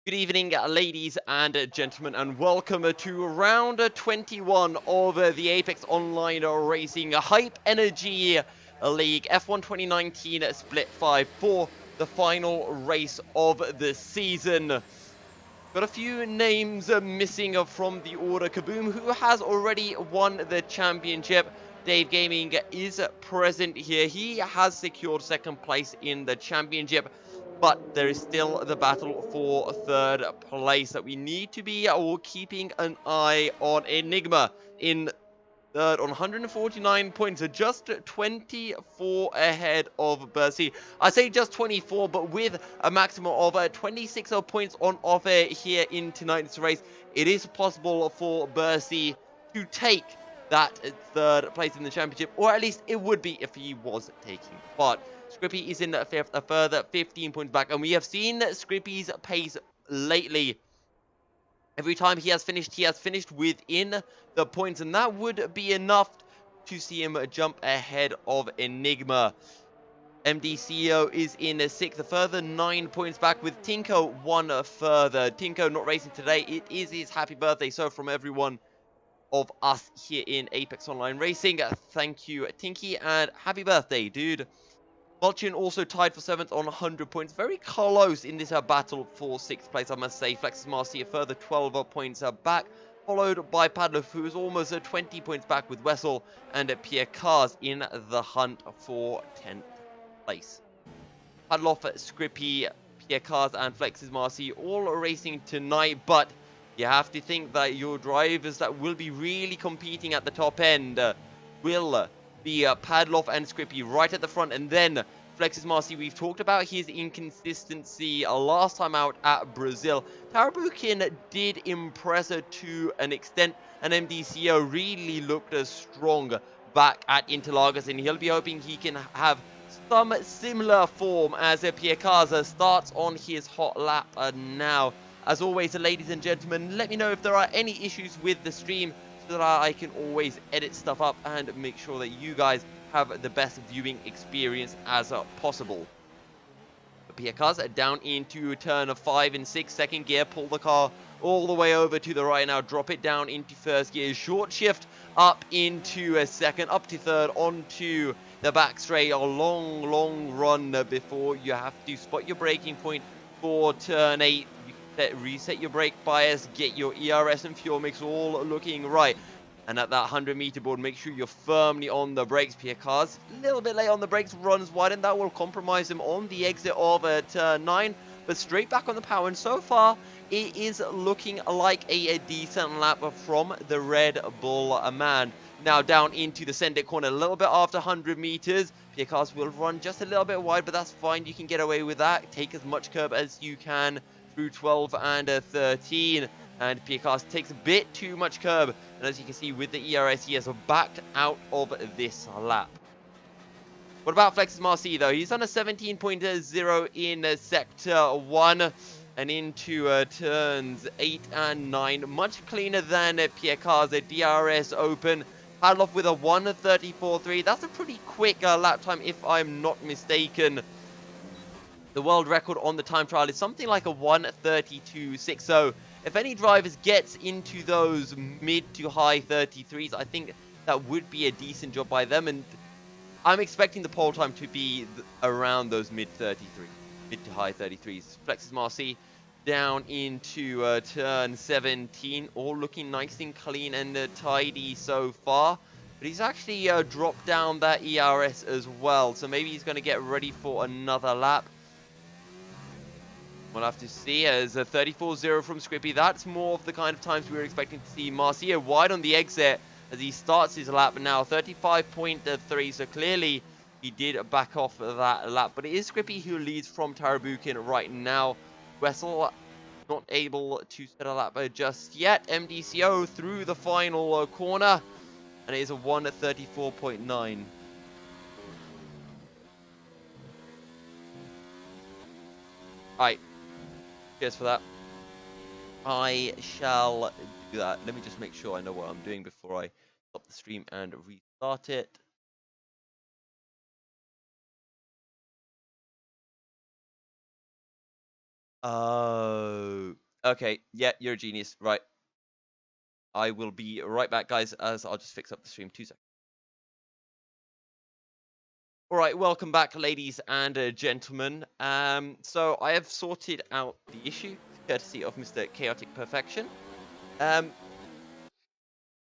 Good evening, ladies and gentlemen, and welcome to round 21 of the Apex Online Racing Hype Energy League F1 2019 Split 5 for the final race of the season. Got a few names missing from the order. Kaboom, who has already won the championship. Dave Gaming is present here. He has secured second place in the championship, but there is still the battle for third place that we need to be keeping an eye on. Enigma in third on 149 points, so just 24 ahead of Bercy. I say just 24, but with a maximum of 26 points on offer here in tonight's race, it is possible for Bercy to take that third place in the championship, or at least it would be if he was taking part. Scrippy is in fifth, a further 15 points back, and we have seen Scrippy's pace lately. Every time he has finished within the points, and that would be enough to see him jump ahead of Enigma. MDCO is in sixth, a further 9 points back, with Tinko one further. Tinko not racing today. It is his happy birthday, so from everyone of us here in Apex Online Racing, thank you, Tinky, and happy birthday, dude. Vulchin also tied for 7th on 100 points. Very close in this battle for 6th place, I must say. Flexus Marcy a further 12 points back, followed by Padlov, who is almost 20 points back with Wessel, and Pierre Cars in the hunt for 10th place. Padlov, Scrippy, Pierre Cars, and Flexus Marcy all racing tonight, but you have to think that your drivers that will be really competing at the top end will be Padlov and Scrippy right at the front, and then Flexus Marcy. We've talked about his inconsistency last time out at Brazil. Tarabukin did impress her to an extent, and MDCO really looked strong back at Interlagos, and he'll be hoping he can have some similar form as Pierre Caza starts on his hot lap now. As always, ladies and gentlemen, let me know if there are any issues with the stream, so that I can always edit stuff up and make sure that you guys have the best viewing experience as possible. Pierre Cars down into turn 5 and 6, second gear, pull the car all the way over to the right now, drop it down into first gear, short shift up into a second, up to third, onto the back straight, a long run before you have to spot your braking point for turn 8. Reset your brake bias, get your ERS and fuel mix all looking right. And at that 100 meter board, make sure you're firmly on the brakes. Pierre Cars a little bit late on the brakes, runs wide, and that will compromise him on the exit of turn 9. But straight back on the power, and so far, it is looking like a decent lap from the Red Bull man. Now down into the center corner, a little bit after 100 meters. Pierre Cars will run just a little bit wide, but that's fine. You can get away with that. Take as much curb as you can through 12 and 13. And Pierre Cars takes a bit too much curb. And as you can see with the ERS, he has backed out of this lap. What about Flexus Marcy, though? He's on a 17.0 in Sector 1 and into turns 8 and 9. Much cleaner than Pierre Cars. DRS open. Padlov with a 1:34.3. That's a pretty quick lap time, if I'm not mistaken. The world record on the time trial is something like a 1:32.6. So if any drivers gets into those mid to high 33s, I think that would be a decent job by them. And I'm expecting the pole time to be around those mid to high 33s. Flexus Marcy down into turn 17, all looking nice and clean and tidy so far. But he's actually dropped down that ERS as well, so maybe he's going to get ready for another lap. We'll have to see, as a 34.0 from Scrippy. That's more of the kind of times we were expecting to see. Marcia wide on the exit as he starts his lap now, 35.3, so clearly he did back off that lap. But it is Scrippy who leads from Tarabukin right now. Wessel not able to set a lap just yet. MDCO through the final corner, and it is a 1:34.9. Alright. Cheers for that. I shall do that. Let me just make sure I know what I'm doing before I stop the stream and restart it. Oh, okay. Yeah, you're a genius. Right. I will be right back, guys, as I'll just fix up the stream. 2 seconds. All right, welcome back, ladies and gentlemen. So I have sorted out the issue, courtesy of Mr. Chaotic Perfection.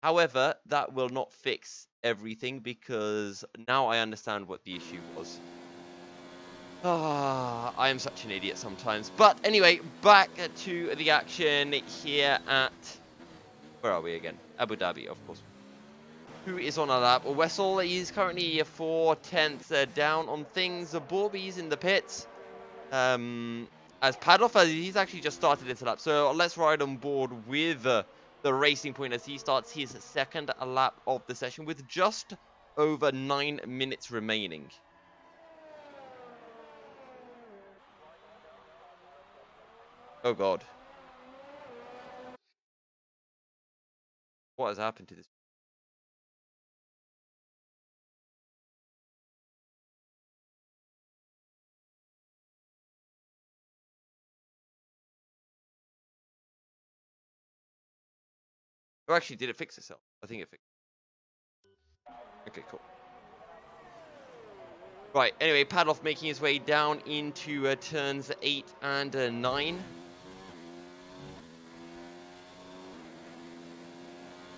However, that will not fix everything because now I understand what the issue was. Ah, I am such an idiot sometimes. But anyway, back to the action here at... Where are we again? Abu Dhabi, of course. Who is on a lap? Wessel is currently 4/10 down on things. Borby's in the pits. As Padloff, he's actually just started this lap. So let's ride on board with the Racing Point as he starts his second lap of the session with just over 9 minutes remaining. Oh god. What has happened to this? Oh, actually, did it fix itself? I think it fixed. Okay, cool. Right, anyway, Padloff making his way down into turns 8 and 9.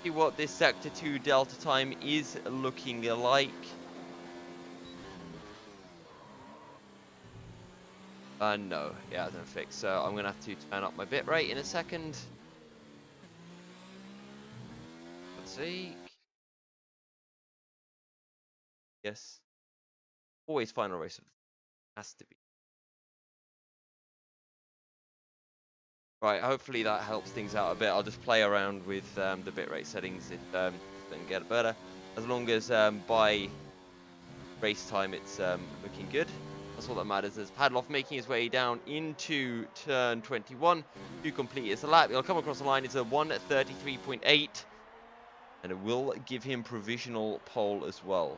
See what this Sector 2 Delta time is looking like. No, it hasn't fixed, so I'm gonna have to turn up my bitrate in a second. Let's see. Yes. Always final race of the has to be. Right, hopefully that helps things out a bit. I'll just play around with the bitrate settings if doesn't get better. As long as by race time it's looking good. That's all that matters. As Padloff making his way down into turn 21 to complete his lap. He'll come across the line. It's a 1:33.8. And it will give him provisional pole as well.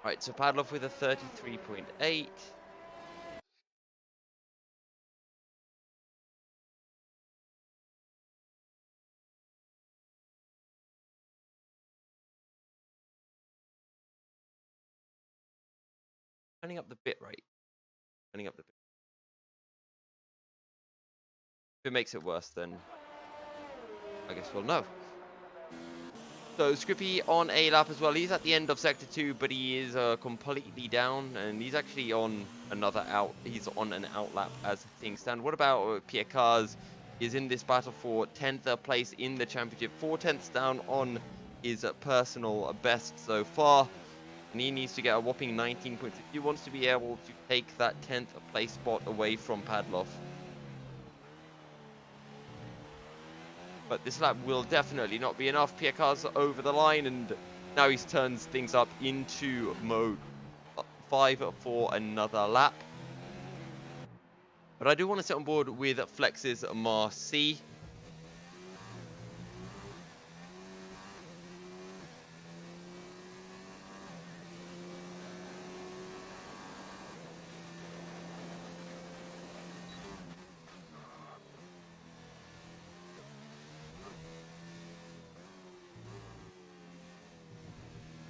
Right, so Padloff with a 33.8. Turning up the bit rate. Turning up the bit. If it makes it worse, then I guess we'll know. So Scrippy on a lap as well. He's at the end of Sector 2, but he is completely down, and he's actually on another out. He's on an out lap as things stand. What about Pierre Cars? Is in this battle for 10th place in the championship. 4/10ths down on his personal best so far. And he needs to get a whopping 19 points if he wants to be able to take that 10th place spot away from Padloff. But this lap will definitely not be enough. Pierre Car's over the line, and now he turns things up into mode 5 for another lap. But I do want to sit on board with Flex's Marcy.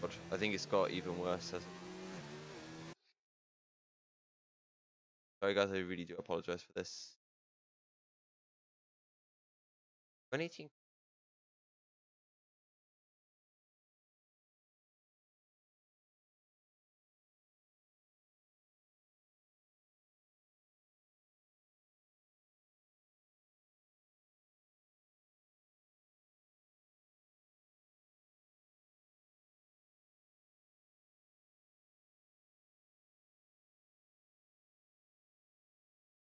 God, I think it's got even worse. Sorry guys, I really do apologize for this. 2018.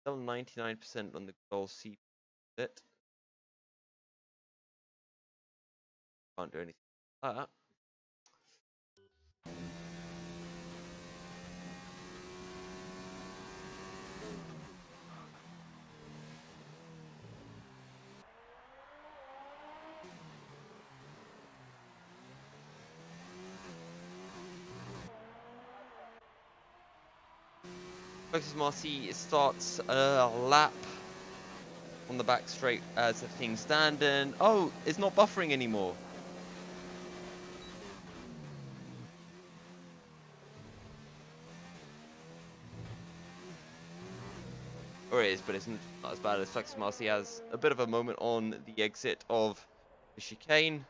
Still 99% on the goal seat bit. Can't do anything like that. Focus Marcy starts a lap on the back straight as things stand, and oh, it's not buffering anymore. Or it is, but it's not as bad as Flex Marcy has a bit of a moment on the exit of the chicane.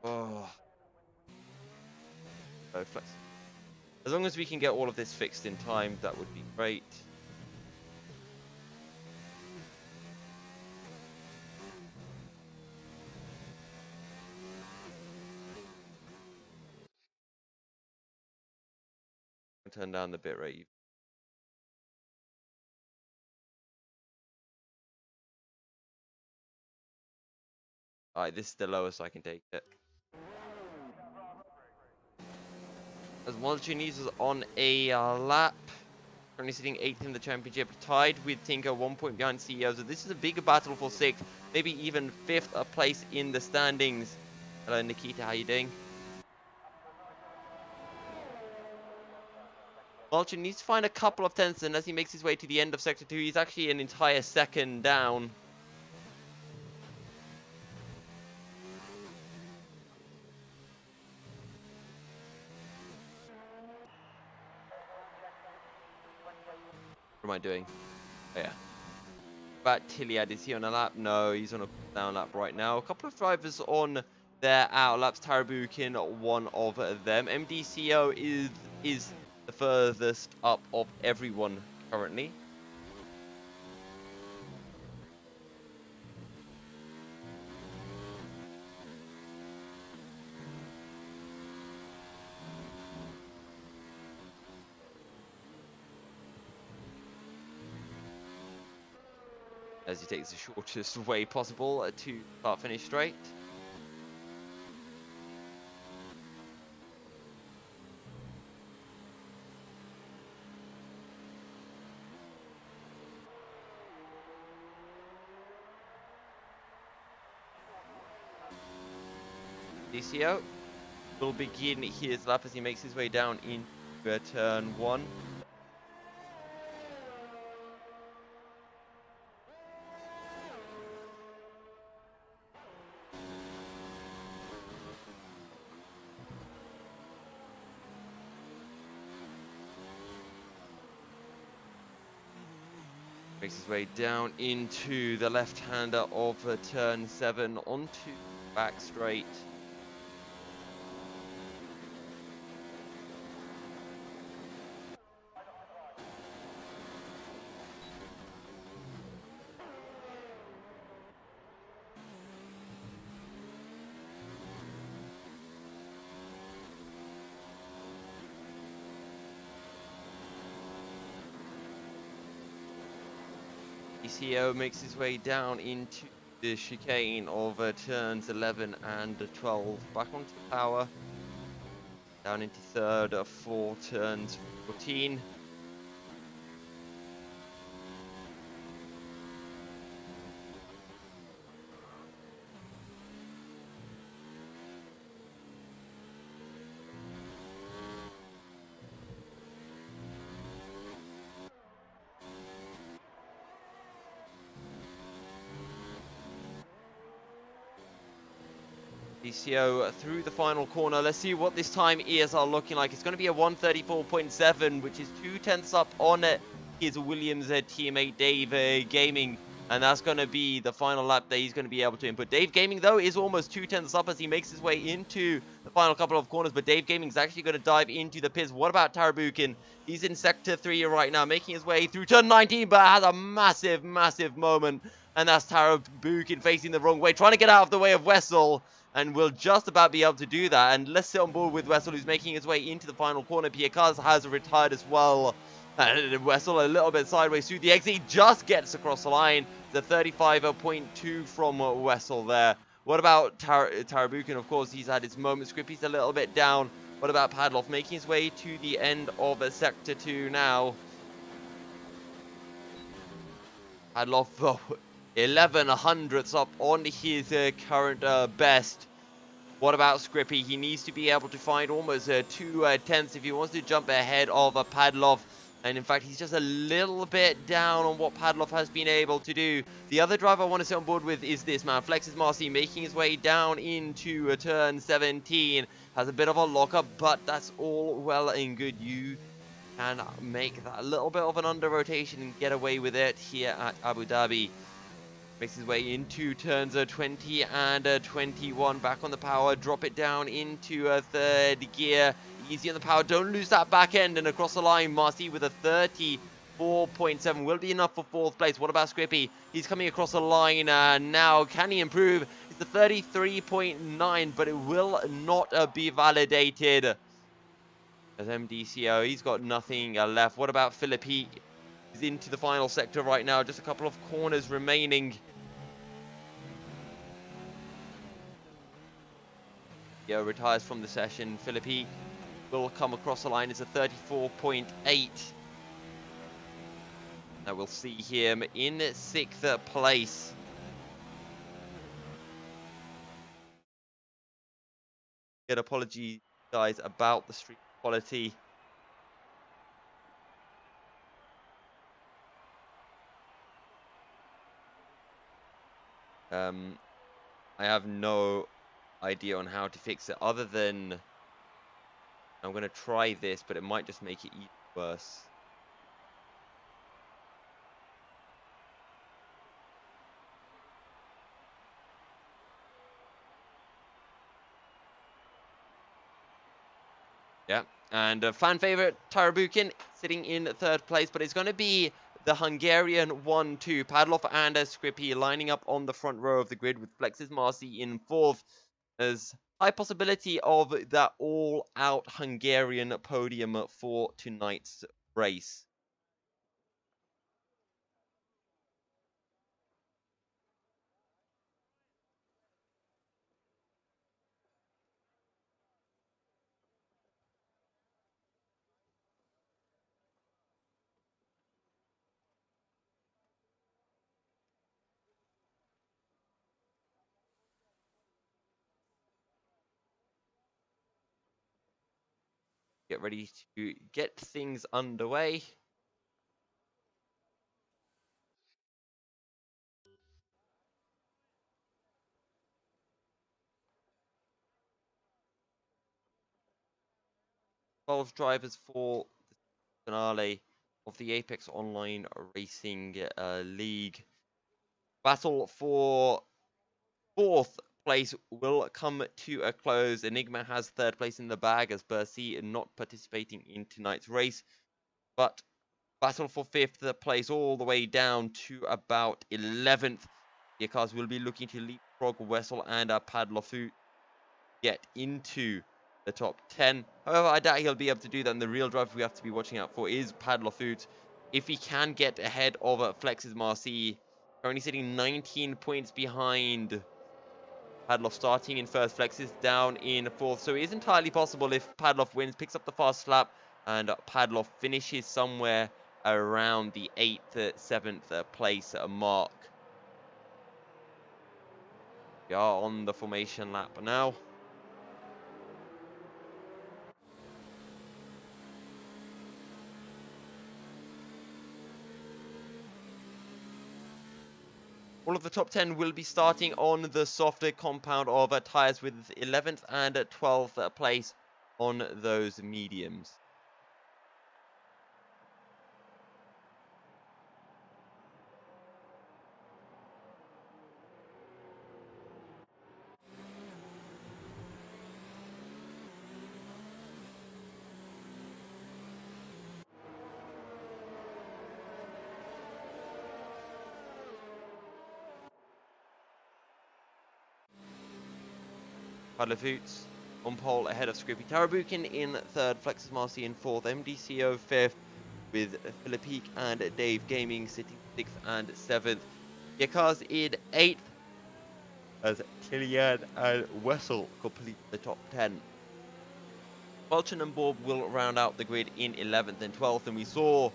Oh, so Flex. As long as we can get all of this fixed in time, that would be great. Turn down the bitrate. Alright, this is the lowest I can take it. As Molchinese is on a lap, currently sitting 8th in the championship, tied with Tinker, 1 point behind CEO. So this is a bigger battle for 6th, maybe even 5th place in the standings. Hello Nikita, how you doing? Molchin needs to find a couple of 10ths, and as he makes his way to the end of Sector 2, he's actually an entire second down. What am I doing? Oh yeah. But Tiliad, is he on a lap? No, he's on a down lap right now. A couple of drivers on their out laps. Tarabukin, one of them. MDCO is the furthest up of everyone currently. As he takes the shortest way possible to start finish straight. DCO will begin his lap as he makes his way down into turn 1. Makes his way down into the left-hander of turn 7 onto back straight. ECO makes his way down into the chicane of turns 11 and 12. Back onto the power. Down into third for turns 14. DCO through the final corner. Let's see what this time is looking like. It's going to be a 134.7, which is 0.2 up on his Williams teammate Dave Gaming. And that's going to be the final lap that he's going to be able to input. Dave Gaming, though, is almost 2/10 up as he makes his way into the final couple of corners. But Dave Gaming is actually going to dive into the pits. What about Tarabukin? He's in Sector 3 right now, making his way through turn 19, but has a massive, massive moment. And that's Tarabukin facing the wrong way, trying to get out of the way of Wessel. And will just about be able to do that. And let's sit on board with Wessel, who's making his way into the final corner. Piekaz has retired as well. And Wessel a little bit sideways through the exit. He just gets across the line. The 35.2 from Wessel there. What about Tarabukin? Of course, he's had his moments. Scrippy's a little bit down. What about Padloff? Making his way to the end of Sector 2 now. Padloff 11 hundredths up on his current best. What about Scrippy? He needs to be able to find almost 2/10 if he wants to jump ahead of Padloff. And in fact, he's just a little bit down on what Padloff has been able to do. The other driver I want to sit on board with is this man, Flex's Marcy, making his way down into turn 17. Has a bit of a lockup, but that's all well and good. You can make that a little bit of an under rotation and get away with it here at Abu Dhabi. Makes his way into turns 20 and 21. Back on the power. Drop it down into third gear. Easy on the power. Don't lose that back end. And across the line, Marcy with a 34.7 will be enough for fourth place. What about Scrippy? He's coming across the line now. Can he improve? It's the 33.9, but it will not be validated. As MDCO, he's got nothing left. What about Philip? He is into the final sector right now. Just a couple of corners remaining. Yeah, retires from the session. Philippi will come across the line. It's a 34.8. Now we'll see him in 6th place. Get apologies, guys, about the stream quality. I have no idea on how to fix it other than I'm going to try this, but it might just make it even worse. Yeah, and fan favorite Tarabukin sitting in 3rd place, but it's going to be the Hungarian 1-2, Padloff and Scrippy lining up on the front row of the grid with Flex's Marcy in 4th. There's high possibility of that all-out Hungarian podium for tonight's race. Get ready to get things underway. Twelve drivers for the finale of the Apex Online Racing League. Battle for 4th place will come to a close. Enigma has 3rd place in the bag as Bercy not participating in tonight's race. But battle for 5th place all the way down to about 11th. The cars will be looking to leapfrog Wessel and Padloff get into the top 10. However, I doubt he'll be able to do that. And the real driver we have to be watching out for is Padloff. If he can get ahead of Flex's Marcy, currently sitting 19 points behind Padloff, starting in 1st, Flex is down in 4th. So it is entirely possible if Padloff wins, picks up the fast lap, and Padloff finishes somewhere around the 8th, 7th place mark. We are on the formation lap now. All of the top 10 will be starting on the softer compound of tyres with 11th and 12th place on those mediums. Padlefoots on pole ahead of Scrippy. Tarabukin in third, Flexus Marcy in fourth, MDCO fifth, with Philippe and Dave Gaming sitting sixth and seventh. Yakas in eighth, as Killian and Wessel complete the top 10. Mulchin and Bob will round out the grid in 11th and 12th, and we saw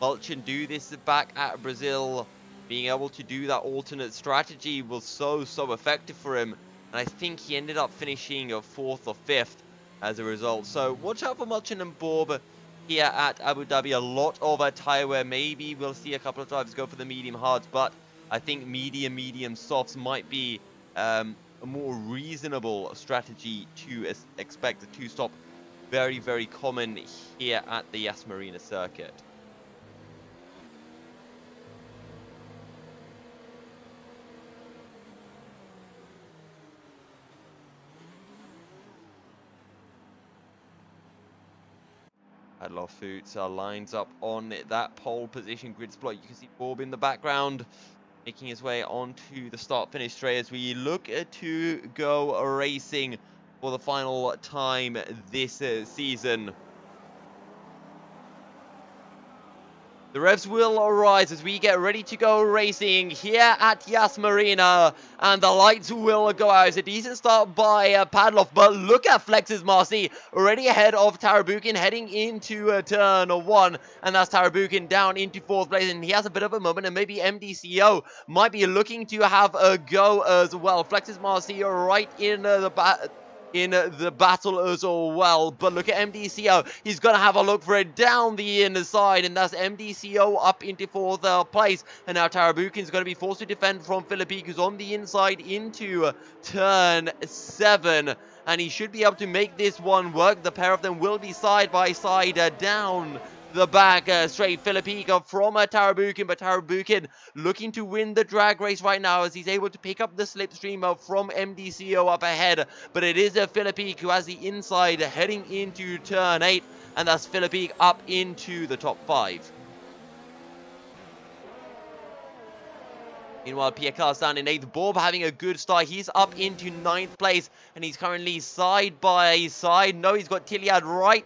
Mulchin do this back at Brazil. Being able to do that alternate strategy was so effective for him, and I think he ended up finishing 4th or 5th as a result. So watch out for Mulchin and Bob here at Abu Dhabi. A lot of tyre wear. Maybe we'll see a couple of drivers go for the medium hards, but I think medium softs might be a more reasonable strategy to expect. A two-stop, very common here at the Yas Marina circuit. Padlefoots lines up on that pole position grid spot. You can see Bob in the background making his way onto the start-finish straight as we look to go racing for the final time this season. The revs will arise as we get ready to go racing here at Yas Marina, and the lights will go out. It's a decent start by Padloff, but look at Flex's Marcy already ahead of Tarabukin heading into turn 1, and that's Tarabukin down into 4th place, and he has a bit of a moment, and maybe MDCO might be looking to have a go as well. Flex's Marcy right in the battle as well, but look at MDCO. He's gonna have a look for it down the inside, and that's MDCO up into 4th place, and now Tarabukin's gonna be forced to defend from Philippe, who's on the inside into turn 7, and he should be able to make this one work. The pair of them will be side by side down the back straight. Philippe from Tarabukin, but Tarabukin looking to win the drag race right now as he's able to pick up the slipstream from MDCO up ahead, but it is Philippe who has the inside heading into turn 8, and that's Philippe up into the top 5. Meanwhile, Pierre Carl's down in 8th. Bob having a good start. He's up into 9th place, and he's currently side by side. No, he's got Tiliad right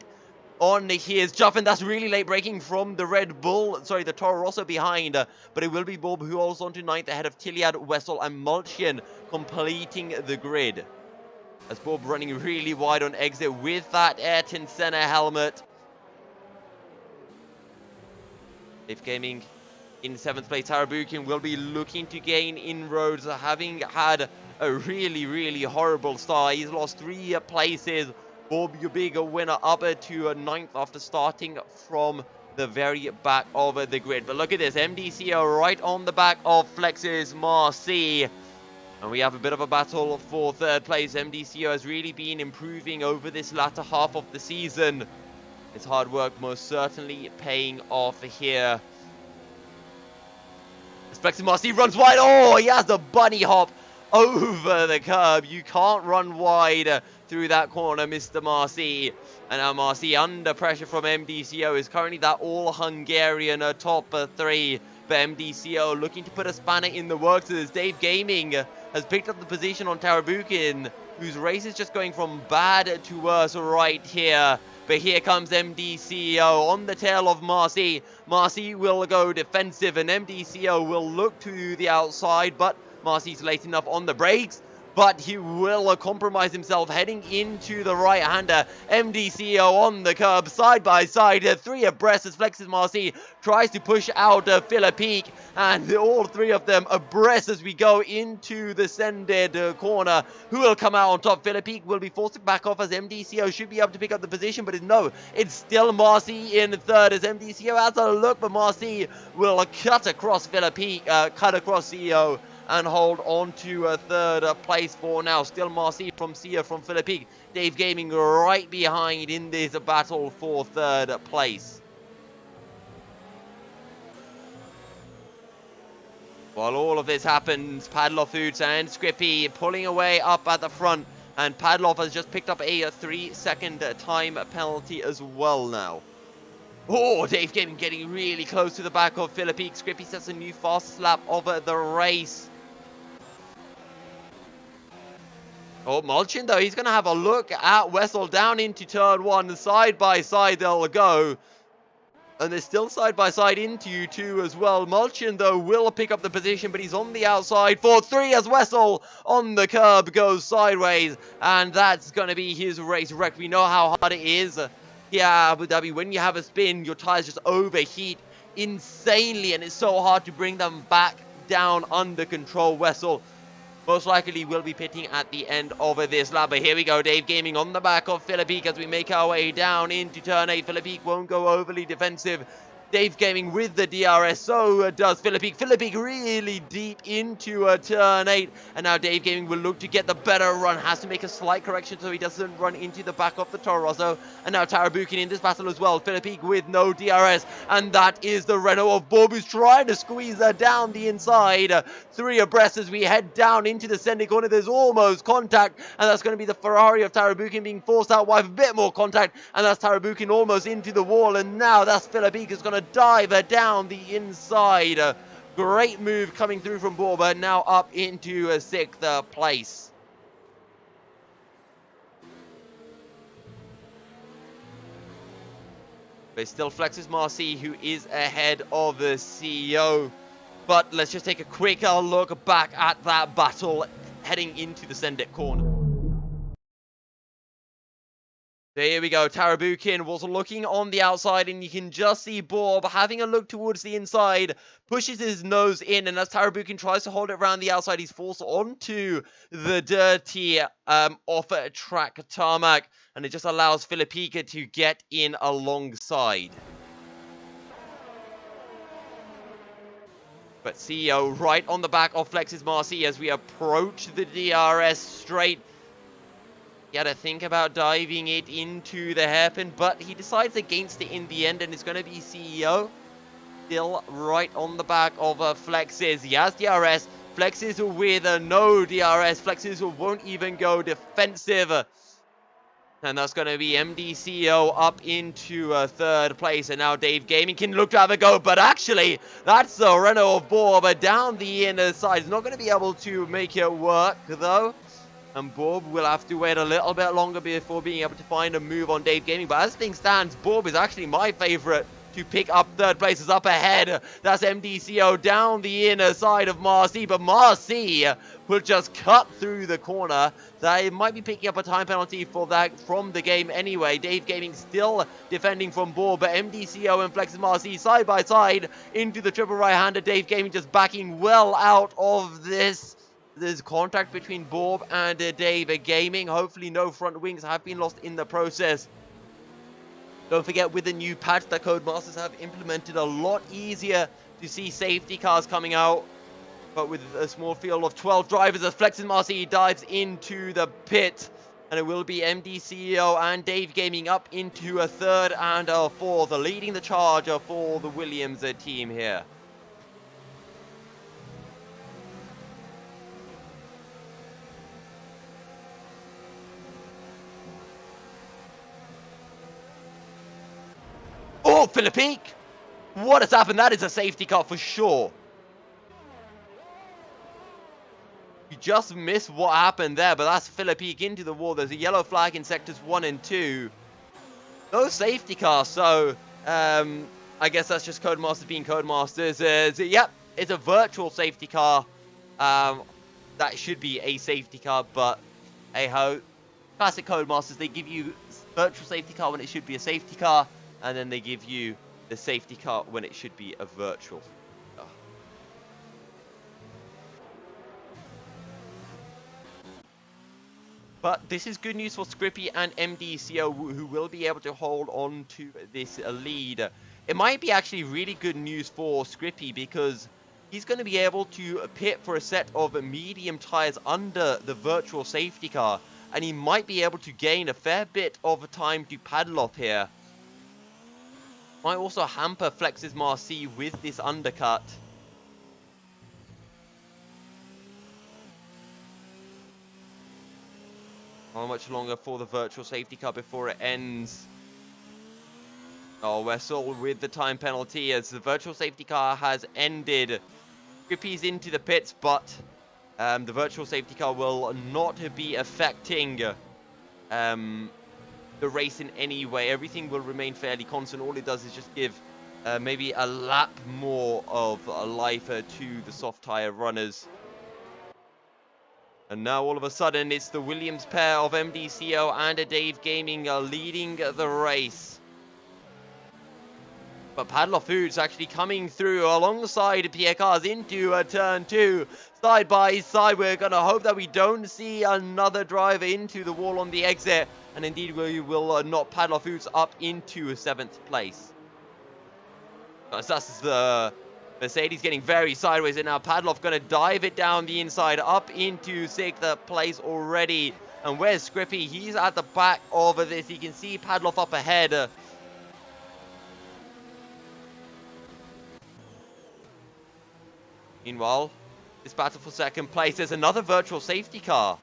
on his jump, and that's really late braking from the Red Bull. Sorry, the Toro Rosso behind, but it will be Bob who holds on to 9th ahead of Tiliad, Wessel, and Mulchian completing the grid. As Bob running really wide on exit with that Ayrton Senna helmet. If Gaming in 7th place, Tarabukin will be looking to gain inroads, having had a really horrible start. He's lost 3 places. Bob, your bigger winner, up to 9th after starting from the very back of the grid. But look at this, MDCO right on the back of Flex's Marcy. And we have a bit of a battle for 3rd place. MDCO has really been improving over this latter half of the season. His hard work most certainly paying off here. As Flex's Marcy runs wide. Oh, he has the bunny hop over the curb. You can't run wide through that corner, Mr. Marcy. And now Marcy under pressure from MDCO is currently that all-Hungarian top 3. But MDCO looking to put a spanner in the works as Dave Gaming has picked up the position on Tarabukin, whose race is just going from bad to worse right here. But here comes MDCO on the tail of Marcy. Marcy will go defensive, and MDCO will look to the outside, but Marcy's late enough on the brakes, but he will compromise himself heading into the right-hander. MDCO on the curb, side by side, 3 abreast as Flex's Marcy tries to push out Philippe, and all 3 of them abreast as we go into the sended corner. Who will come out on top? Philippe will be forced to back off as MDCO should be able to pick up the position, but no, it's still Marcy in 3rd as MDCO has a look, but Marcy will cut across Philippe, cut across CEO, and hold on to 3rd place for now. Still Marcy from Sia from Philippe. Dave Gaming right behind in this battle for 3rd place. While all of this happens, Padlefoots and Scrippy pulling away up at the front, and Padloff has just picked up a 3-second time penalty as well now. Oh, Dave Gaming getting really close to the back of Philippe. Scrippy sets a new fast lap of the race. Oh, Mulchin, though, he's going to have a look at Wessel down into turn 1. Side by side, they'll go. And they're still side by side into you two as well. Mulchin, though, will pick up the position, but he's on the outside for 3 as Wessel on the curb goes sideways. And that's going to be his race wreck. We know how hard it is. Yeah, Abu Dhabi, when you have a spin, your tires just overheat insanely, and it's so hard to bring them back down under control. Wessel most likely will be pitting at the end of this lap. But here we go, Dave Gaming on the back of Philippe as we make our way down into turn 8. Philippe won't go overly defensive. Dave Gaming with the DRS, so does Philippe. Philippe really deep into turn 8. And now Dave Gaming will look to get the better run. Has to make a slight correction so he doesn't run into the back of the Toro Rosso. And now Tarabukin in this battle as well. Philippe with no DRS. And that is the Renault of Bob, who's trying to squeeze down the inside. 3 abreast as we head down into the center corner. There's almost contact. And that's going to be the Ferrari of Tarabukin being forced out with a bit more contact. And that's Tarabukin almost into the wall. And now that's Philippe who's going to dive down the inside. Great move coming through from Borba, now up into 6th place. But still Flexus Marcy who is ahead of the CEO. But let's just take a quick look back at that battle heading into the Sendet corner. So here we go, Tarabukin was looking on the outside, and you can just see Bob having a look towards the inside, pushes his nose in, and as Tarabukin tries to hold it around the outside, he's forced onto the dirty off-track tarmac, and it just allows Filipika to get in alongside. But CEO right on the back of Flexus Marcy as we approach the DRS straight. He had to think about diving it into the hairpin, but he decides against it in the end, and it's going to be CEO. Still right on the back of Flexus. He has DRS. Flexus with no DRS. Flexus won't even go defensive. And that's going to be MD CEO up into 3rd place. And now Dave Gaming can look to have a go, but actually, that's the Renault of Bob down the inner side. He's not going to be able to make it work, though. And Bob will have to wait a little bit longer before being able to find a move on Dave Gaming. But as things stand, Bob is actually my favorite to pick up 3rd place. Is up ahead. That's MDCO down the inner side of Marcy. But Marcy will just cut through the corner. They might be picking up a time penalty for that from the game anyway. Dave Gaming still defending from Bob. But MDCO and Flexus Marcy side by side into the triple right-hander. Dave Gaming just backing well out of this. There's contact between Bob and Dave Gaming. Hopefully no front wings have been lost in the process. Don't forget, with the new patch that Codemasters have implemented, a lot easier to see safety cars coming out. But with a small field of 12 drivers, as Flexus Marcy dives into the pit. And it will be MD CEO and Dave Gaming up into a 3rd and a 4th, leading the charge for the Williams team here. Oh, Philippe! What has happened? That is a safety car for sure. You just missed what happened there, but that's Philippe into the wall. There's a yellow flag in sectors 1 and 2. No safety car, so I guess that's just Codemasters being Codemasters. Yep, it's a virtual safety car. That should be a safety car, but hey-ho. Classic Codemasters, they give you virtual safety car when it should be a safety car. And then they give you the safety car when it should be a virtual. Oh. But this is good news for Scrippy and MDCO, who will be able to hold on to this lead. It might be actually really good news for Scrippy because he's going to be able to pit for a set of medium tires under the virtual safety car. And he might be able to gain a fair bit of time to paddle off here. Might also hamper Flexus Marcy with this undercut. How much longer for the virtual safety car before it ends? Oh, Wessel with the time penalty as the virtual safety car has ended. Grippy's into the pits, but The virtual safety car will not be affecting the race in any way. Everything will remain fairly constant. All it does is just give maybe a lap more of life to the soft tire runners. And now all of a sudden it's the Williams pair of MDCO and Dave Gaming leading the race. But Padloff Foods actually coming through alongside Pierre Cars into turn 2. Side by side, we're going to hope that we don't see another driver into the wall on the exit. And indeed, we will knock Padloff Foods up into 7th place. That's the Mercedes getting very sideways, and now Padloff going to dive it down the inside up into 6th place already. And where's Scrippy? He's at the back of this. You can see Padloff up ahead. Meanwhile, this battle for 2nd place, there's another virtual safety car.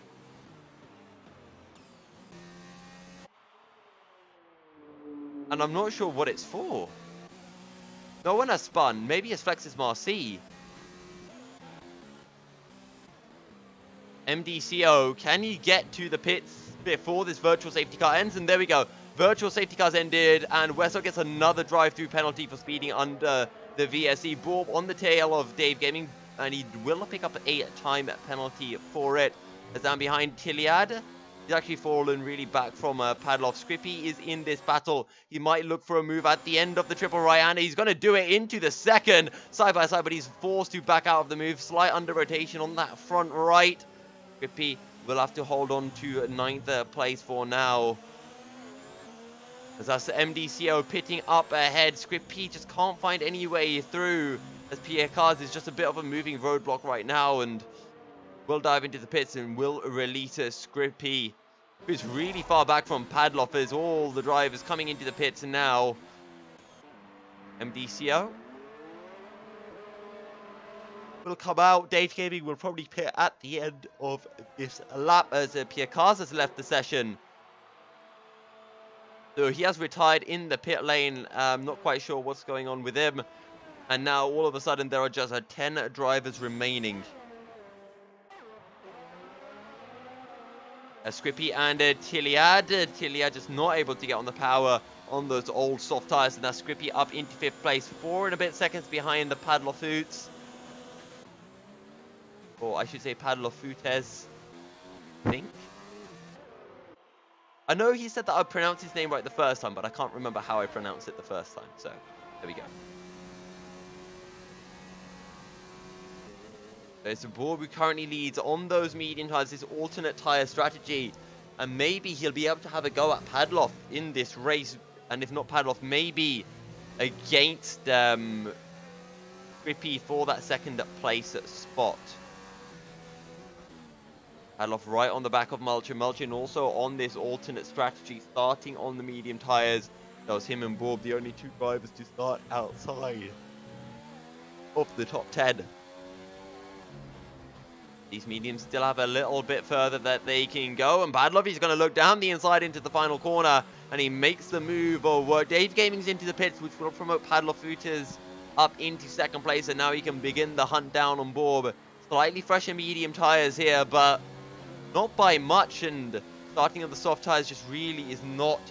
And I'm not sure what it's for. No one has spun. Maybe it's Flex's Marcy. MDCO, can he get to the pits before this virtual safety car ends? And there we go. Virtual safety cars ended, and Wesso gets another drive-through penalty for speeding under the VSE. Borb on the tail of Dave Gaming, and he will pick up a time penalty for it. As down behind Tiliad, he's actually fallen really back from Padloff. Scrippy is in this battle. He might look for a move at the end of the triple right, and he's going to do it into the 2nd side by side, but he's forced to back out of the move. Slight under rotation on that front right. Scrippy will have to hold on to 9th place for now. As that's MDCO pitting up ahead. Scrippy just can't find any way through, as Pierre Cars is just a bit of a moving roadblock right now, and will dive into the pits and will release Scrippy, who's really far back from Padloff, as all the drivers coming into the pits now. MDCO will come out. Dave Gaming will probably pit at the end of this lap, as Pierre Cars has left the session. So he has retired in the pit lane. Not quite sure what's going on with him. And now all of a sudden there are just 10 drivers remaining. Scrippy and Tiliad. Tiliad just not able to get on the power on those old soft tires. And now Scrippy up into 5th place. 4 and a bit seconds behind the Padloff Foods. Or I should say Padloff Footes, I think. I know he said that I pronounced his name right the first time, but I can't remember how I pronounced it the first time. So, there we go. There's a Borb who currently leads on those medium tires, this alternate tire strategy. And maybe he'll be able to have a go at Padloff in this race. And if not Padloff, maybe against Scrippy for that 2nd place spot. Padloff right on the back of Mulchin. Mulchin also on this alternate strategy, starting on the medium tires. That was him and Borb, the only 2 drivers to start outside of the top 10. These mediums still have a little bit further that they can go. And Padloff is going to look down the inside into the final corner. And he makes the move over. Dave Gaming's into the pits, which will promote Padloff Footers up into 2nd place. And now he can begin the hunt down on Borb. Slightly fresher medium tires here, but not by much, and starting on the soft tires just really is not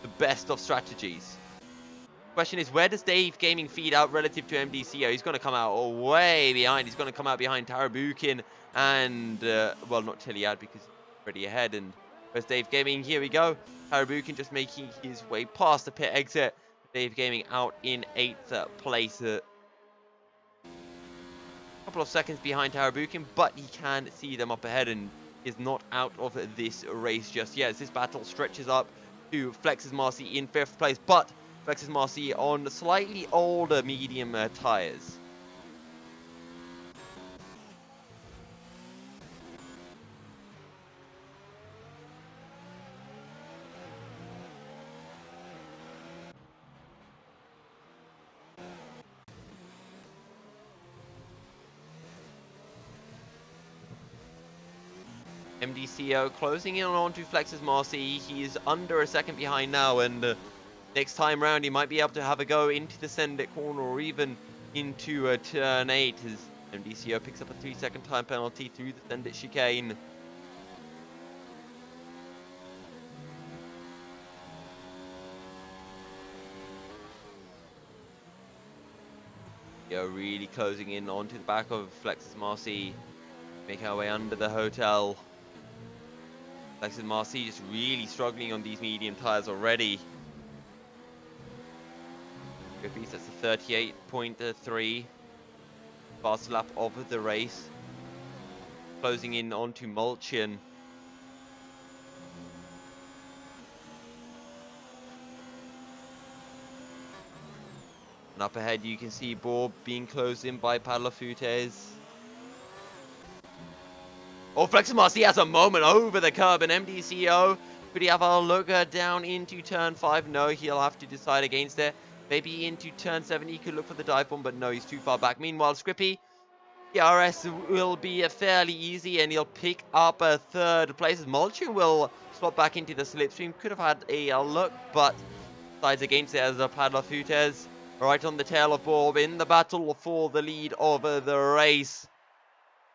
the best of strategies. Question is, where does Dave Gaming feed out relative to MDCO? He's going to come out way behind. He's going to come out behind Tarabukin and, well, not Tiliad because he's already ahead. And where's Dave Gaming? Here we go. Tarabukin just making his way past the pit exit. Dave Gaming out in 8th place. Couple of seconds behind Tarabukin, but he can see them up ahead and is not out of this race just yet, as this battle stretches up to Flex's Marcy in 5th place, but Flex's Marcy on slightly older medium tires. MDCO closing in on to Flex's Marcy. He is under a second behind now, and next time round he might be able to have a go into the Sendit corner or even into turn 8. As MDCO picks up a 3-second time penalty through the Send It chicane. Yeah, really closing in onto the back of Flex's Marcy, making our way under the hotel. Flex's Marcy just really struggling on these medium tires already. Griffey sets a 38.3. Fast lap of the race. Closing in onto Mulchin. And up ahead you can see Borb being closed in by Padlafutes. Oh, Flex Marcy has a moment over the curb, and MDCO, could he have a look down into turn 5? No, he'll have to decide against it. Maybe into turn 7 he could look for the dive bomb, but no, he's too far back. Meanwhile, Scrippy, the RS will be fairly easy, and he'll pick up a 3rd place. Mulchin will slot back into the slipstream. Could have had a look, but decides against it as a Padlafutes right on the tail of Borb in the battle for the lead of the race.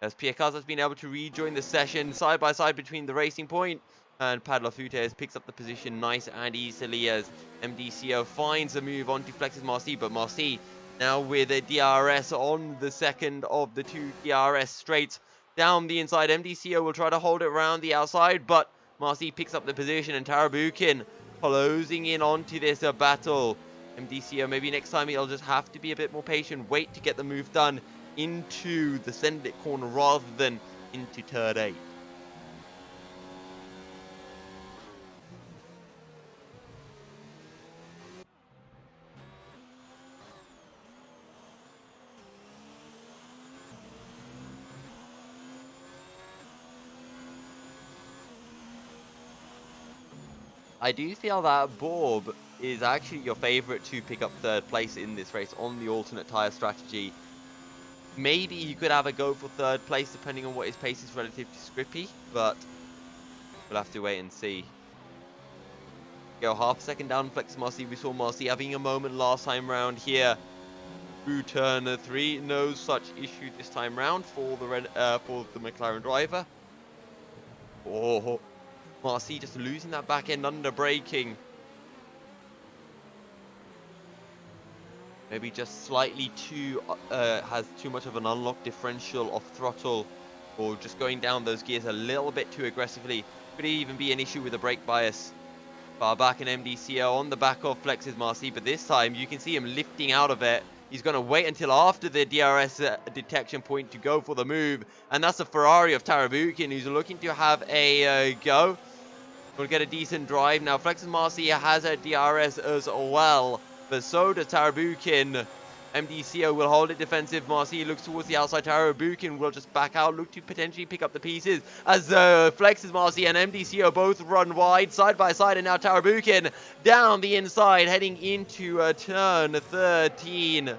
As Piacaz has been able to rejoin the session side by side between the racing point, and Padlafutes picks up the position nice and easily as MDCO finds a move onto Flex's Marcy, but Marcy now with a DRS on the second of the 2 DRS straights down the inside. MDCO will try to hold it around the outside, but Marcy picks up the position, and Tarabukin closing in onto this battle. MDCO, maybe next time he'll just have to be a bit more patient, wait to get the move done into the Send It corner rather than into turn 8. I do feel that Borb is actually your favorite to pick up 3rd place in this race on the alternate tire strategy. Maybe you could have a go for 3rd place depending on what his pace is relative to Scrippy, but we'll have to wait and see. Go half a second down Flex Marcy. We saw Marcy having a moment last time round here. Through turn 3, no such issue this time round for the McLaren driver. Oh, Marcy just losing that back end under braking. Maybe just slightly too, has too much of an unlock differential of throttle, or just going down those gears a little bit too aggressively. Could even be an issue with the brake bias. Far back in MDCO on the back of Flex's Marcy, but this time you can see him lifting out of it. He's going to wait until after the DRS detection point to go for the move, and that's the Ferrari of Tarabukin, who's looking to have a go. We'll get a decent drive. Now, Flex's Marcy has a DRS as well, but so does Tarabukin. MDCO will hold it defensive. Marcy looks towards the outside. Tarabukin will just back out, look to potentially pick up the pieces as Flex's Marcy and MDCO both run wide, side by side, and now Tarabukin down the inside, heading into turn 13.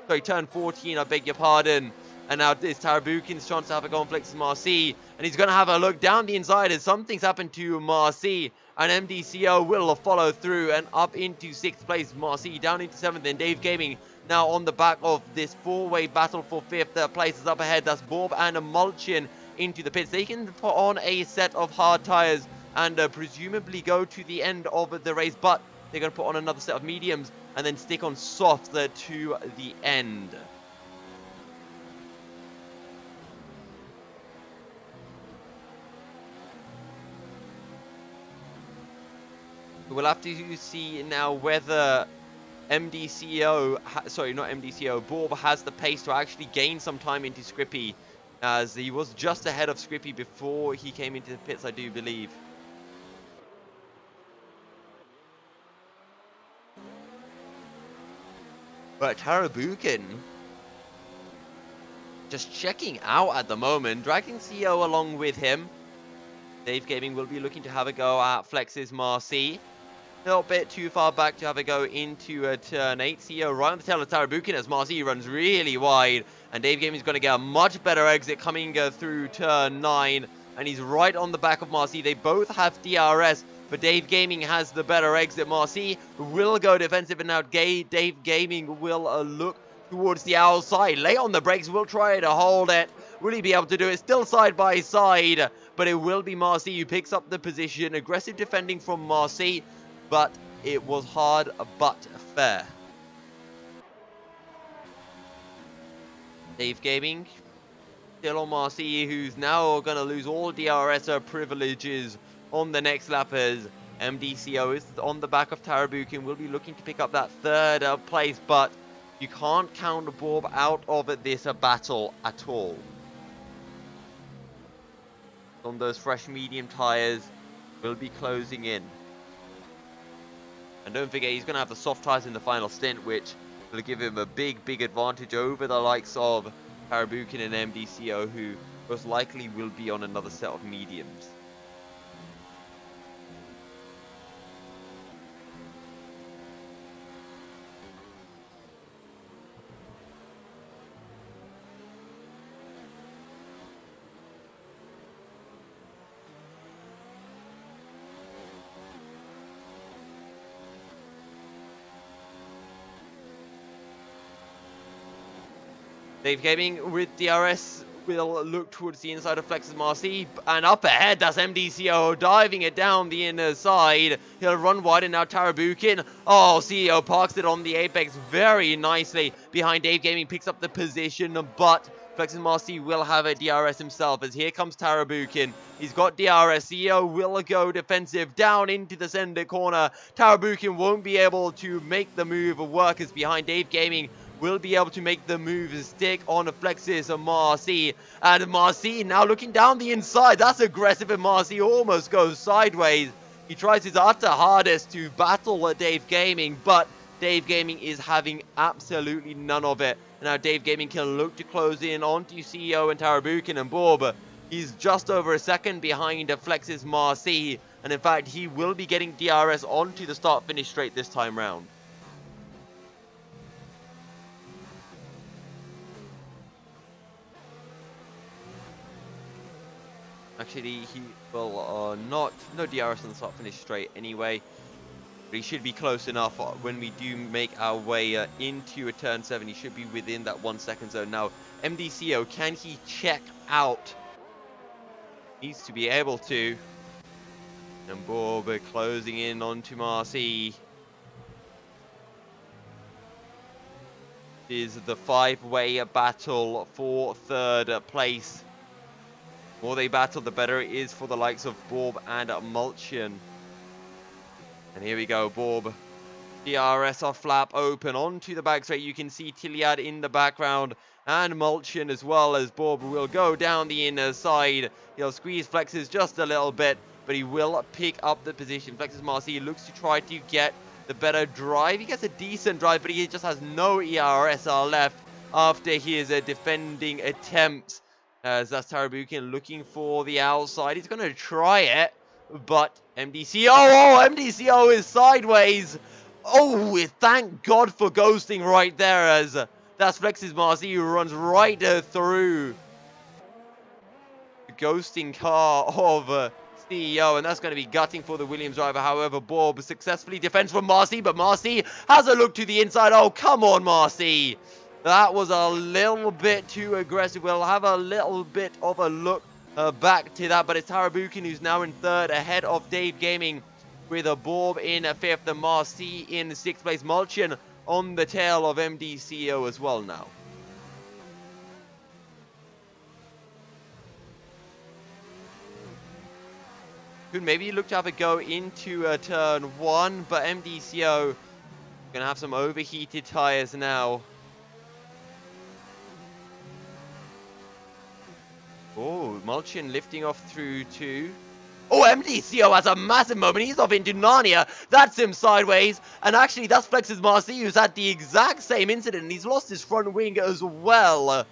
Sorry, turn 14, I beg your pardon. And now it's Tarabukin's chance to have a go on Flex's Marcy, and he's going to have a look down the inside as something's happened to Marcy. And MDCO will follow through and up into 6th place. Marcy down into 7th, and Dave Gaming now on the back of this 4-way battle for 5th place is up ahead. That's Borb and Mulchin into the pits. They can put on a set of hard tires and presumably go to the end of the race, but they're going to put on another set of mediums and then stick on softs to the end. We'll have to see now whether MDCO, sorry, not MDCO, Borb has the pace to actually gain some time into Scrippy, as he was just ahead of Scrippy before he came into the pits, I do believe. But Tarabukin just checking out at the moment, dragging CO along with him. Dave Gaming will be looking to have a go at Flex's Marcy. A little bit too far back to have a go into turn 8. CO right on the tail of Tarabukin as Marcy runs really wide. And Dave Gaming is going to get a much better exit coming through turn 9. And he's right on the back of Marcy. They both have DRS, but Dave Gaming has the better exit. Marcy will go defensive, and now Dave Gaming will look towards the outside. Late on the brakes, will try to hold it. Will he be able to do it? Still side by side, but it will be Marcy who picks up the position. Aggressive defending from Marcy, but it was hard but fair. Dave Gaming, still on Marcy, who's now going to lose all DRS privileges on the next lap as MDCO is on the back of Tarabukin, will be looking to pick up that third place, but you can't count Bob out of this battle at all. On those fresh medium tyres, will be closing in. And don't forget, he's going to have the soft tyres in the final stint, which will give him a big advantage over the likes of Tarabukin and MDCO, who most likely will be on another set of mediums. Dave Gaming with DRS will look towards the inside of Flex's Marcy, and up ahead, that's MDCO diving it down the inner side. He'll run wide, and now Tarabukin. Oh, CEO parks it on the apex very nicely. Behind Dave Gaming, picks up the position, but Flex's Marcy will have a DRS himself, as here comes Tarabukin. He's got DRS. CEO will go defensive down into the center corner. Tarabukin won't be able to make the move work, as behind Dave Gaming will be able to make the move stick on Flex's Marcy. And Marcy now looking down the inside. That's aggressive, and Marcy almost goes sideways. He tries his utter hardest to battle Dave Gaming, but Dave Gaming is having absolutely none of it. And now Dave Gaming can look to close in onto CEO and Tarabukin and Bob. He's just over a second behind Flex's Marcy. And in fact, he will be getting DRS onto the start-finish straight this time round. Actually, he will no DRS on the start finish straight anyway. But he should be close enough when we do make our way into a turn 7. He should be within that 1 second zone. Now, MDCO, can he check out? Needs to be able to. And Bob closing in onto Marcy. Is the 5-way battle for third place. The more they battle, the better it is for the likes of Bob and Mulchian. And here we go, Bob. DRS off flap open onto the back straight. You can see Tiliad in the background and Mulchian as well, as Bob will go down the inner side. He'll squeeze Flexes just a little bit, but he will pick up the position. Flexes Marcy looks to try to get the better drive. He gets a decent drive, but he just has no ERS left after his defending attempts. As that's Tarabukin looking for the outside. He's going to try it, but MDCO, MDCO is sideways. Oh, thank God for ghosting right there, as that's Flex's Marcy who runs right through the ghosting car of CEO, and that's going to be gutting for the Williams driver. However, Bob successfully defends from Marcy, but Marcy has a look to the inside. Oh, come on, Marcy. That was a little bit too aggressive. We'll have a little bit of a look back to that. But it's Tarabukin who's now in third, ahead of Dave Gaming, with a Bob in fifth and Marcy in sixth place. Mulchian on the tail of MDCO as well now. Could maybe look to have a go into turn 1, but MDCO going to have some overheated tyres now. Oh, Mulchian lifting off through 2. Oh, MDCO has a massive moment. He's off into Narnia. That's him sideways. And actually, that's Flex's Marcy, who's had the exact same incident. He's lost his front wing as well.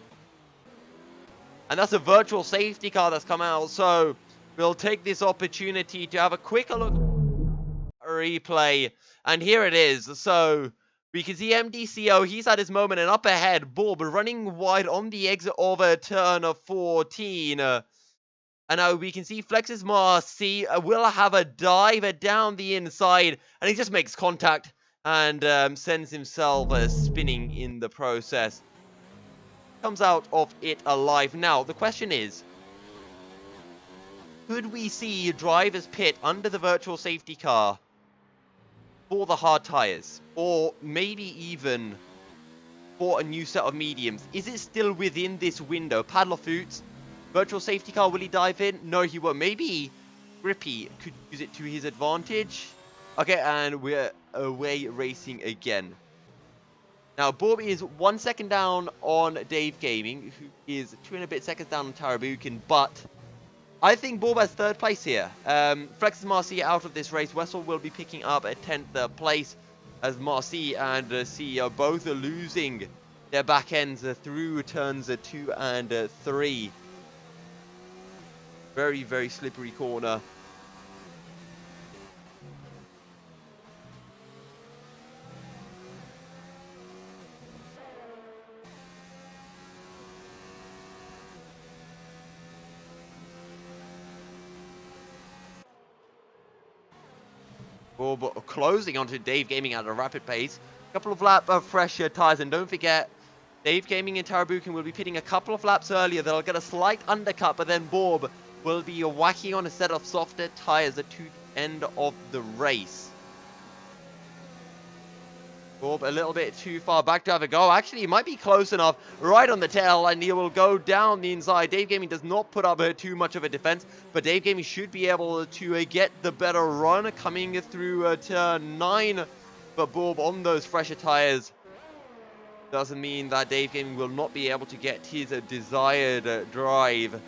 And that's a virtual safety car that's come out. So we'll take this opportunity to have a quicker look at replay. And here it is. So we can see MDCO, he's had his moment, and up ahead, Bob running wide on the exit of turn 14. And now we can see Flex's Marcy will have a dive down the inside, and he just makes contact. and sends himself spinning in the process. Comes out of it alive. Now, the question is, could we see drivers pit under the virtual safety car for the hard tires? Or maybe even for a new set of mediums? Is it still within this window? Padloff virtual safety car, will he dive in? No, he won't. Maybe Grippy could use it to his advantage. Okay, and we're away racing again. Now, Bob is 1 second down on Dave Gaming, who is 2 and a bit seconds down on Tarabukin, but I think Bob has 3rd place here. Flexes Marcy out of this race. Wessel will be picking up a 10th place, as Marcy and C are both losing their back ends through turns 2 and 3. Very, very slippery corner. Bob closing onto Dave Gaming at a rapid pace. Couple of lap of fresh tyres, and don't forget, Dave Gaming and Tarabukin will be pitting a couple of laps earlier. They'll get a slight undercut, but then Bob will be whacking on a set of softer tyres to the end of the race. Bob a little bit too far back to have a go. Actually, he might be close enough, right on the tail, and he will go down the inside. Dave Gaming does not put up too much of a defense, but Dave Gaming should be able to get the better run coming through turn 9. But Bob on those fresher tires doesn't mean that Dave Gaming will not be able to get his desired drive.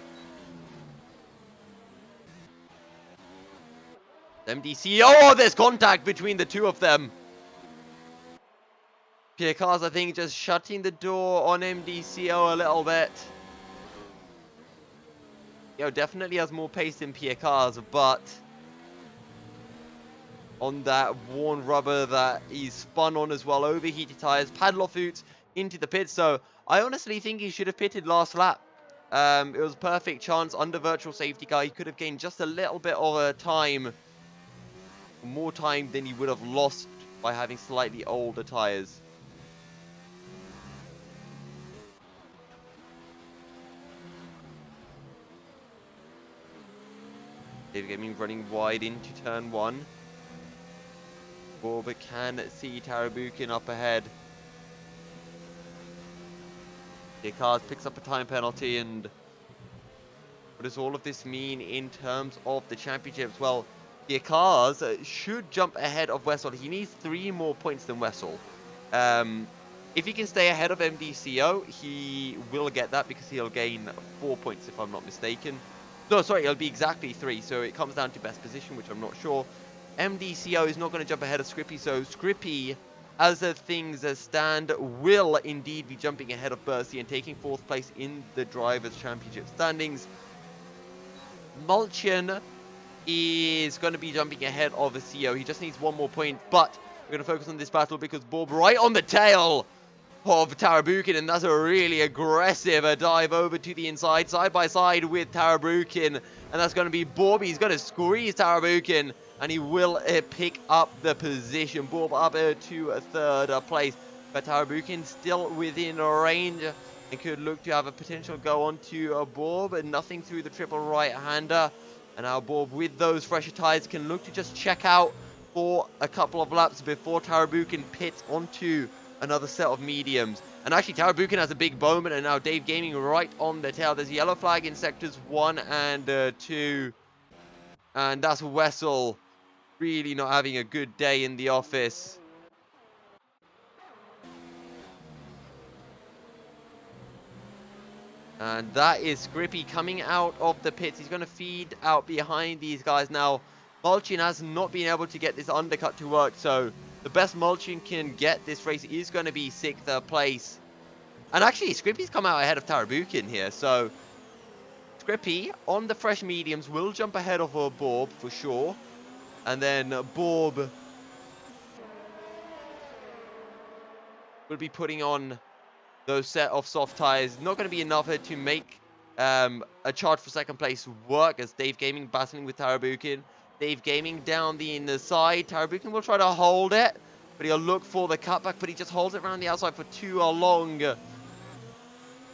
MDC, oh, there's contact between the two of them. Pierre Cars, I think, just shutting the door on MDCO a little bit. Definitely has more pace than Pierre Cars, but on that worn rubber that he's spun on as well, overheated tires, Padloff into the pit. So I honestly think he should have pitted last lap. It was a perfect chance under virtual safety car. He could have gained just a little bit of time, more time than he would have lost by having slightly older tires. Dave Gaming running wide into turn 1. Bob can see Tarabukin up ahead. Cars picks up a time penalty, and what does all of this mean in terms of the championships? Well, Cars should jump ahead of Wessel. He needs 3 more points than Wessel. If he can stay ahead of MDCO, he will get that because he'll gain 4 points if I'm not mistaken. No, sorry, it'll be exactly 3, so it comes down to best position, which I'm not sure. MDCO is not going to jump ahead of Scrippy, so Scrippy, as things stand, will indeed be jumping ahead of Bercy and taking 4th place in the Drivers' Championship standings. Mulchin is going to be jumping ahead of the CO. He just needs 1 more point, but we're going to focus on this battle because Bob right on the tail of Tarabukin, and that's a really aggressive dive over to the inside, side by side with Tarabukin, and that's going to be Bob. He's going to squeeze Tarabukin, and he will pick up the position. Bob up to 3rd place, but Tarabukin still within range and could look to have a potential go on to Bob, and nothing through the triple right-hander. And now Bob, with those fresher tires, can look to just check out for a couple of laps before Tarabukin pits onto another set of mediums. And actually, Tarabukin has a big Bowman, and now Dave Gaming right on the tail. There's a yellow flag in sectors 1 and 2. And that's Wessel really not having a good day in the office. And that is Scrippy coming out of the pits. He's going to feed out behind these guys now. Mulchin has not been able to get this undercut to work, so the best Mulchin can get this race is going to be 6th place. And actually, Scrippy's come out ahead of Tarabukin here, so Scrippy on the fresh mediums will jump ahead of Bob for sure. And then Bob will be putting on those set of soft tires. Not going to be enough to make a charge for 2nd place work, as Dave Gaming battling with Tarabukin. Dave Gaming down the inside. Tarabukin will try to hold it, But he'll look for the cutback, but he just holds it around the outside for too long. And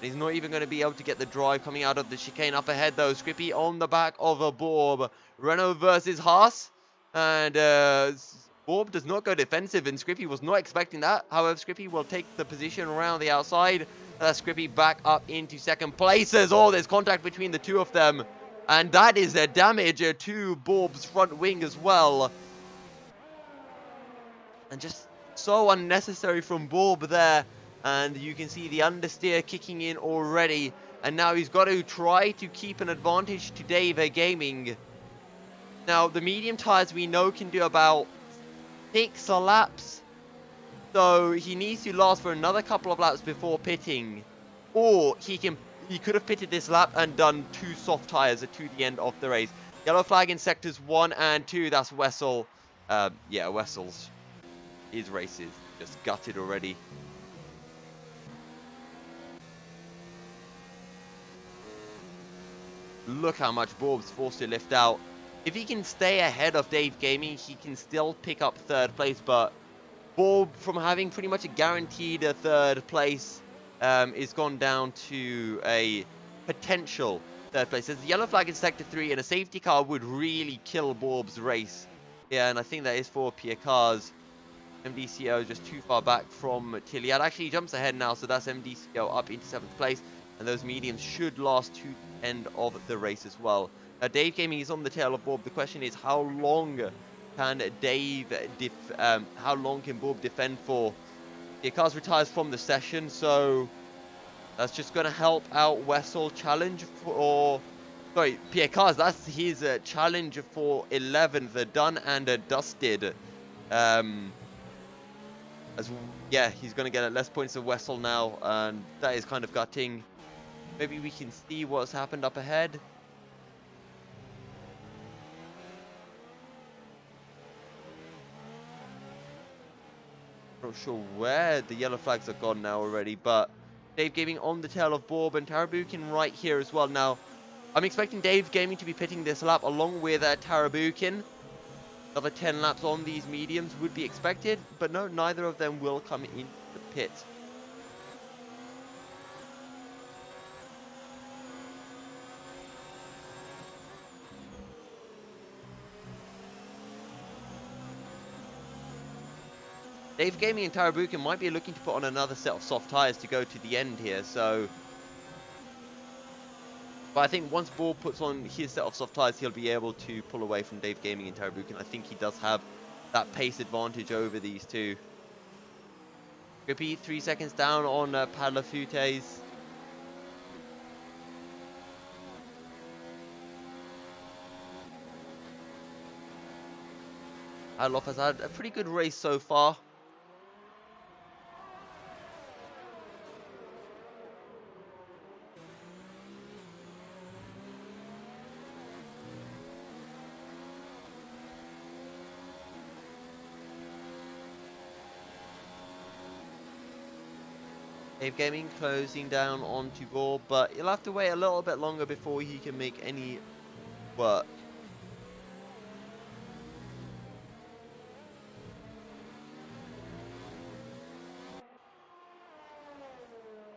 he's not even going to be able to get the drive coming out of the chicane. Up ahead, though, Scrippy on the back of a Borb. Renault versus Haas. And Borb does not go defensive, and Scrippy was not expecting that. However, Scrippy will take the position around the outside. Scrippy back up into second place. There's contact between the two of them. And that is a damage to Borb's front wing as well. And just so unnecessary from Borb there. And you can see the understeer kicking in already. And now he's got to try to keep an advantage to Dave Gaming. Now, the medium tires we know can do about 6 laps. So he needs to last for another couple of laps before pitting. Or he could have pitted this lap and done 2 soft tires to the end of the race. Yellow flag in sectors 1 and 2. That's Wessel. Yeah, Wessel's. His race is just gutted already. Look how much Borb's forced to lift out. If he can stay ahead of Dave Gaming, he can still pick up 3rd place. But Borb, from having pretty much a guaranteed 3rd place, is gone down to a potential 3rd place. There's the yellow flag in sector 3, and a safety car would really kill Borb's race. Yeah, and I think that is for Pierre Cars. MDCO just too far back from Tilliard. Actually, he jumps ahead now, so that's MDCO up into 7th place. And those mediums should last to the end of the race as well. Now, Dave Gaming is on the tail of Borb. The question is, how long can Borb defend for? The Cars retires from the session, so that's just going to help out Wessel challenge for... Sorry, Pierre Cars, that's his challenge for 11th, done and dusted. Yeah, he's going to get less points than Wessel now, and that is kind of gutting. Maybe we can see what's happened up ahead. Not sure where the yellow flags are gone now already, but Dave Gaming on the tail of Borb and Tarabukin right here as well. Now, I'm expecting Dave Gaming to be pitting this lap along with Tarabukin. Another 10 laps on these mediums would be expected, but no, neither of them will come into the pit. Dave Gaming and Tarabukin might be looking to put on another set of soft tires to go to the end here, so... But I think once Borb puts on his set of soft tires, he'll be able to pull away from Dave Gaming and Tarabukin. I think he does have that pace advantage over these two. Repeat, 3 seconds down on Padlafutes. Adloff has had a pretty good race so far. Dave Gaming closing down onto Borb, but he'll have to wait a little bit longer before he can make any work.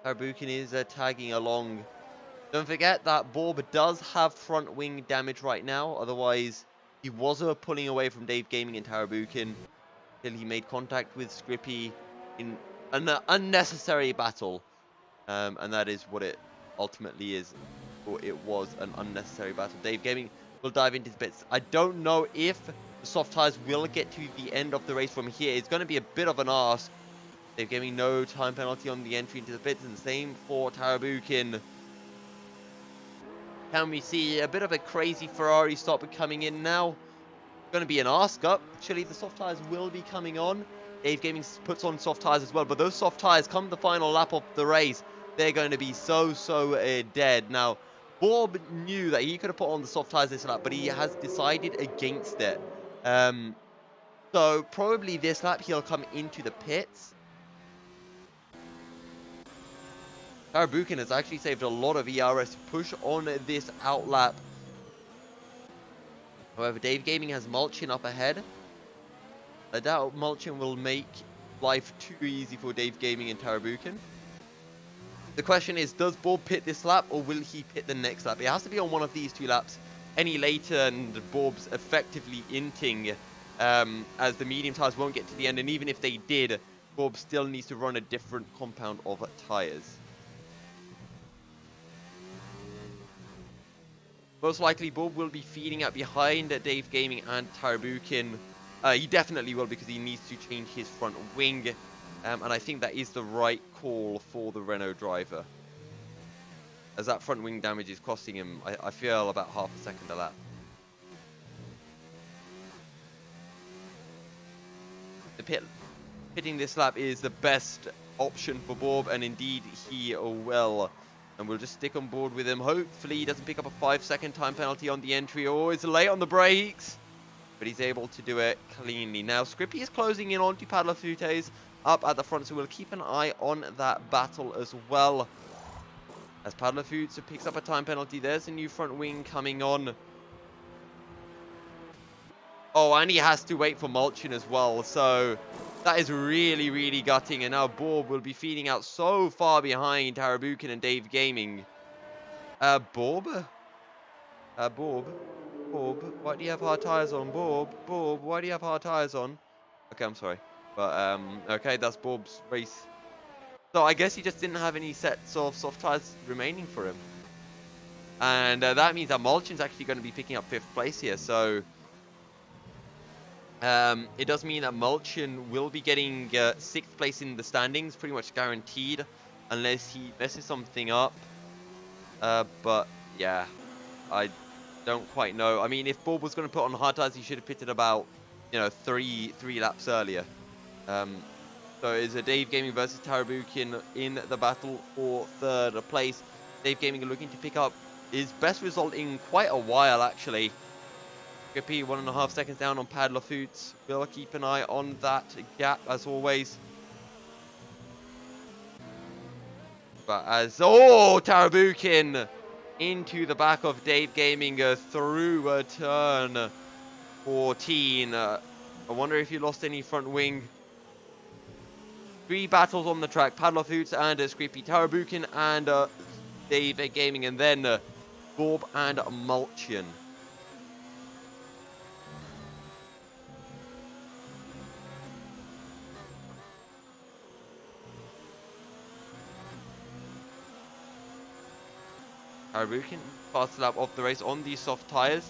Tarabukin is tagging along. Don't forget that Borb does have front wing damage right now, otherwise he was pulling away from Dave Gaming and Tarabukin until he made contact with Scrippy in an unnecessary battle, and that is what it ultimately is, or it was an unnecessary battle. Dave Gaming will dive into the bits. I don't know if the soft tires will get to the end of the race from here. It's going to be a bit of an ask. Dave Gaming, no time penalty on the entry into the pits, and same for Tarabukin. Can we see a bit of a crazy Ferrari stop coming in now? Going to be an ask up. Actually, the soft tires will be coming on. Dave Gaming puts on soft tires as well, but those soft tires come the final lap of the race. They're going to be so dead. Now, Borb knew that he could have put on the soft tires this lap, but he has decided against it. So probably this lap he'll come into the pits. Tarabukin has actually saved a lot of ERS to push on this outlap. However, Dave Gaming has Mulchin up ahead. I doubt Mulchin will make life too easy for Dave Gaming and Tarabukin. The question is, does Bob pit this lap, or will he pit the next lap? It has to be on one of these 2 laps. Any later, and Bob's effectively inting, as the medium tyres won't get to the end. And even if they did, Bob still needs to run a different compound of tyres. Most likely, Bob will be feeding out behind Dave Gaming and Tarabukin. He definitely will, because he needs to change his front wing. And I think that is the right call for the Renault driver, as that front wing damage is costing him, I feel, about half a second a lap. Pitting this lap is the best option for Bob, and indeed he will. And we'll just stick on board with him. Hopefully he doesn't pick up a 5-second time penalty on the entry. Oh, it's late on the brakes, but he's able to do it cleanly. Now, Scrippy is closing in onto Padlafutes up at the front, so we'll keep an eye on that battle as well. As Padlafutes picks up a time penalty, there's a new front wing coming on. Oh, and he has to wait for Mulchin as well, so that is really, really gutting. And now Bob will be feeding out so far behind Tarabukin and Dave Gaming. Bob, why do you have hard tires on? Bob, why do you have hard tires on? Okay, I'm sorry. But, okay, that's Bob's race. So I guess he just didn't have any sets of soft tires remaining for him. And that means that Mulchin's actually going to be picking up 5th place here, so it does mean that Mulchin will be getting 6th place in the standings, pretty much guaranteed, unless he messes something up. But yeah, I don't quite know. I mean, if Bob was going to put on hard tires, he should have pitted about, you know, three laps earlier. So it's a Dave Gaming versus Tarabukin in the battle for 3rd place. Dave Gaming looking to pick up his best result in quite a while, actually. Scrippy 1.5 seconds down on Padlafutes. We'll keep an eye on that gap as always. But as Tarabukin into the back of Dave Gaming through turn 14. I wonder if he lost any front wing. 3 battles on the track: Padlafutes and Scrippy, Tarabukin and Dave Gaming, and then Bob and Mulchin. Tarabukin, fast lap of the race on these soft tires.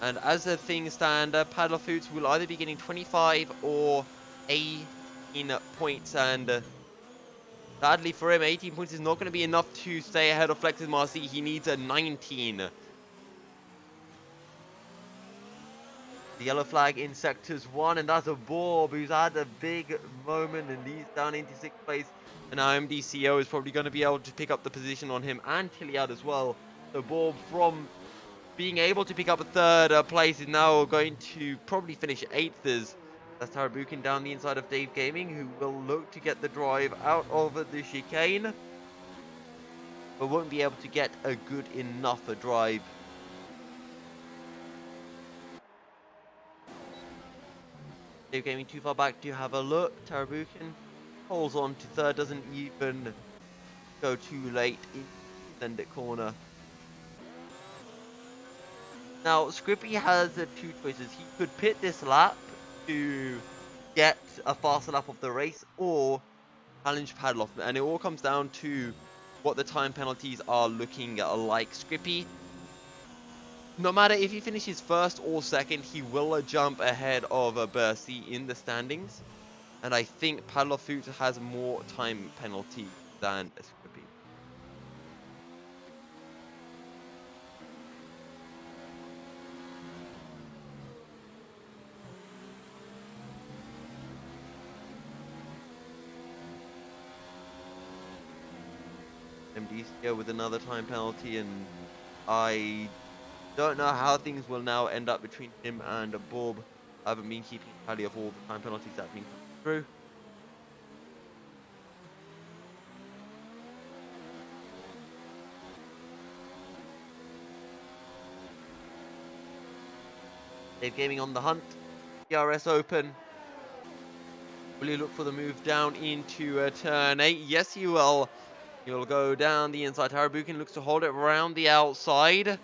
And as the things stand, Padlafutes will either be getting 25 or 18 points. And sadly for him, 18 points is not going to be enough to stay ahead of Flex's Marcy. He needs a 19. The yellow flag in sectors 1, and that's a Bob who's had a big moment, and he's down into 6th place. And our MDCO is probably going to be able to pick up the position on him, and Tilliard as well. So Bob, from being able to pick up a 3rd place, is now going to probably finish 8th. That's Tarabukin down the inside of Dave Gaming, who will look to get the drive out of the chicane, but won't be able to get a good enough drive. Dave Gaming too far back to have a look. Tarabukin holds on to 3rd, doesn't even go too late in the extended corner. Now, Scrippy has 2 choices. He could pit this lap to get a faster lap of the race, or challenge Padloff, and it all comes down to what the time penalties are looking like. Scrippy, no matter if he finishes 1st or 2nd, he will jump ahead of Bercy in the standings. And I think Padlafute has more time penalty than Scrippy. MDCO with another time penalty, and I don't know how things will now end up between him and Bob. I haven't been keeping tally of all the time penalties that have been coming through. Dave Gaming on the hunt. DRS open. Will you look for the move down into turn 8? Yes, he will. He will go down the inside. Tarabukin looks to hold it around the outside.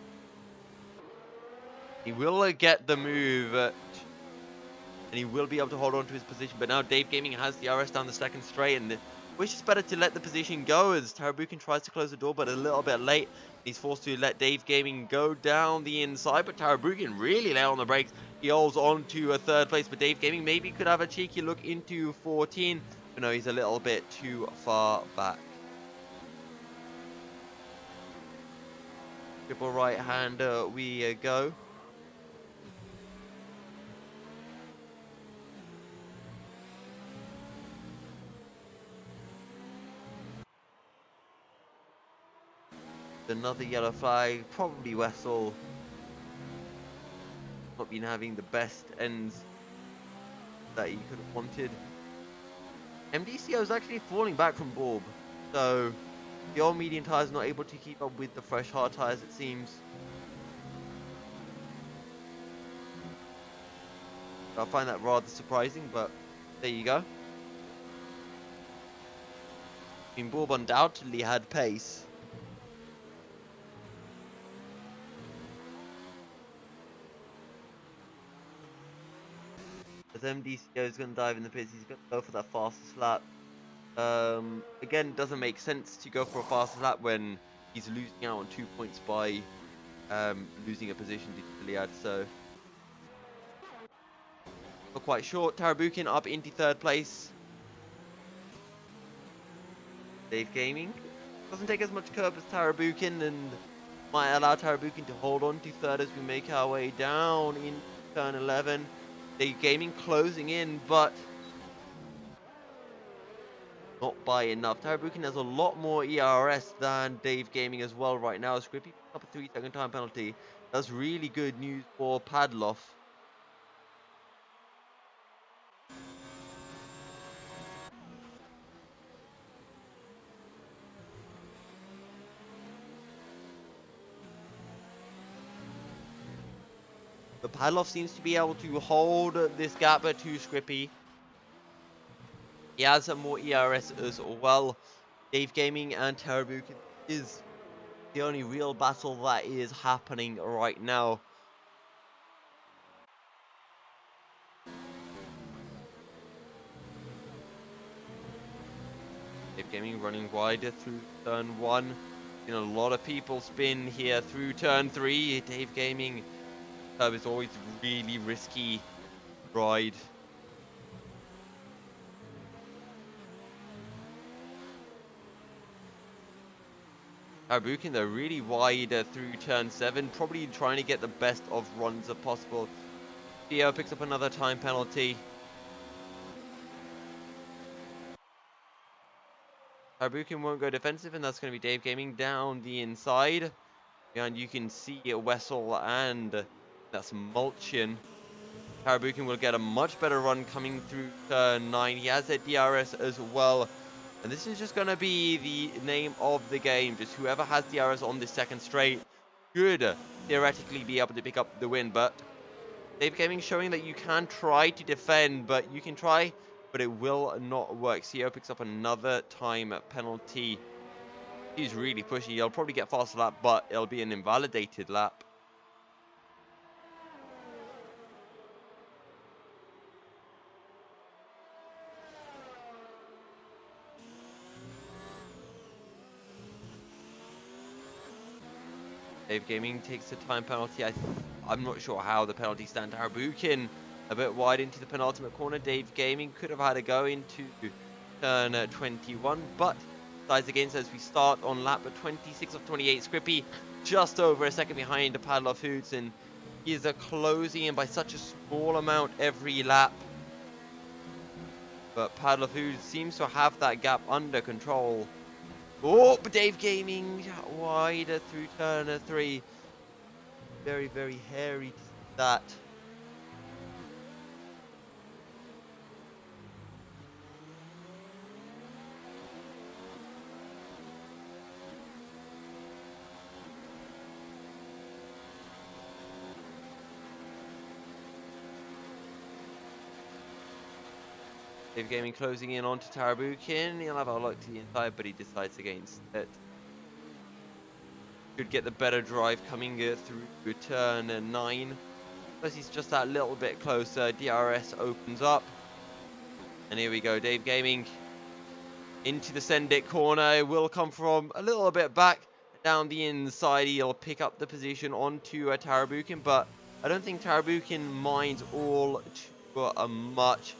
He will get the move. And he will be able to hold on to his position. But now Dave Gaming has the RS down the second straight, and wish it's better to let the position go as Tarabukin tries to close the door, but a little bit late. He's forced to let Dave Gaming go down the inside, but Tarabukin really late on the brakes. He holds on to a third place, but Dave Gaming maybe could have a cheeky look into 14. But no, he's a little bit too far back. Triple right hand we go. Another yellow flag, probably Wessel. Not been having the best ends that he could have wanted. MDCO is actually falling back from Borb, so the old medium tyres not able to keep up with the fresh hard tyres, it seems. I find that rather surprising, but there you go. I mean, Borb undoubtedly had pace. As MDCO is going to dive in the pits, he's going to go for that fastest lap. Again, it doesn't make sense to go for a fastest lap when he's losing out on 2 points by losing a position to Iliad, so not quite short. Tarabukin up into third place. Dave Gaming doesn't take as much curb as Tarabukin and might allow Tarabukin to hold on to third as we make our way down in turn 11. Dave Gaming closing in, but not by enough. Tarabukin has a lot more ERS than Dave Gaming as well right now. Scrippy picks up a 3-second time penalty. That's really good news for Padloff. But Padloff seems to be able to hold this gap to Scrippy. He has more ERS as well. Dave Gaming and Tarabukin is the only real battle that is happening right now. Dave Gaming running wider through turn 1. You know, a lot of people spin here through turn 3. Dave Gaming is always really risky ride. Tarabukin though really wide through turn 7, probably trying to get the best of runs as possible. Theo picks up another time penalty. Tarabukin won't go defensive, and that's going to be Dave Gaming down the inside. And you can see Wessel and that's Mulchin. Tarabukin will get a much better run coming through turn 9. He has a DRS as well. And this is just going to be the name of the game. Just whoever has DRS on this second straight should theoretically be able to pick up the win. But Dave Gaming showing that you can try to defend, but you can try, but it will not work. CEO picks up another time penalty. He's really pushy. He'll probably get faster lap, but it'll be an invalidated lap. Dave Gaming takes the time penalty. I'm not sure how the penalty stand. Tarabukin a bit wide into the penultimate corner. Dave Gaming could have had a go into turn 21, but decides against as we start on lap 26 of 28. Scrippy just over a second behind Padloff Hoots, and he is closing in by such a small amount every lap. But Padloff Hoots seems to have that gap under control. Oh, but Dave Gaming wider through turn 3. Very, very hairy to that. Dave Gaming closing in onto Tarabukin. He'll have a look to the inside, but he decides against it. Could get the better drive coming through turn 9. Plus he's just that little bit closer. DRS opens up. And here we go, Dave Gaming into the send it corner. It will come from a little bit back down the inside. He'll pick up the position onto Tarabukin, but I don't think Tarabukin minds all too much.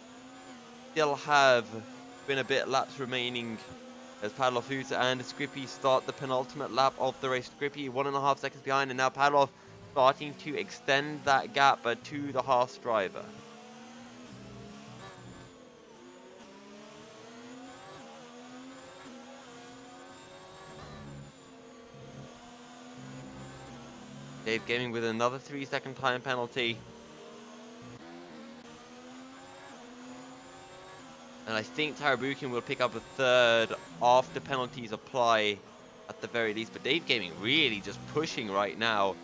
Still have been a bit laps remaining as Padloff and Scrippy start the penultimate lap of the race. Scrippy 1.5 seconds behind, and now Padloff starting to extend that gap to the Haas driver. Dave Gaming with another 3-second time penalty. And I think Tarabukin will pick up a third after penalties apply at the very least. But Dave Gaming really just pushing right now.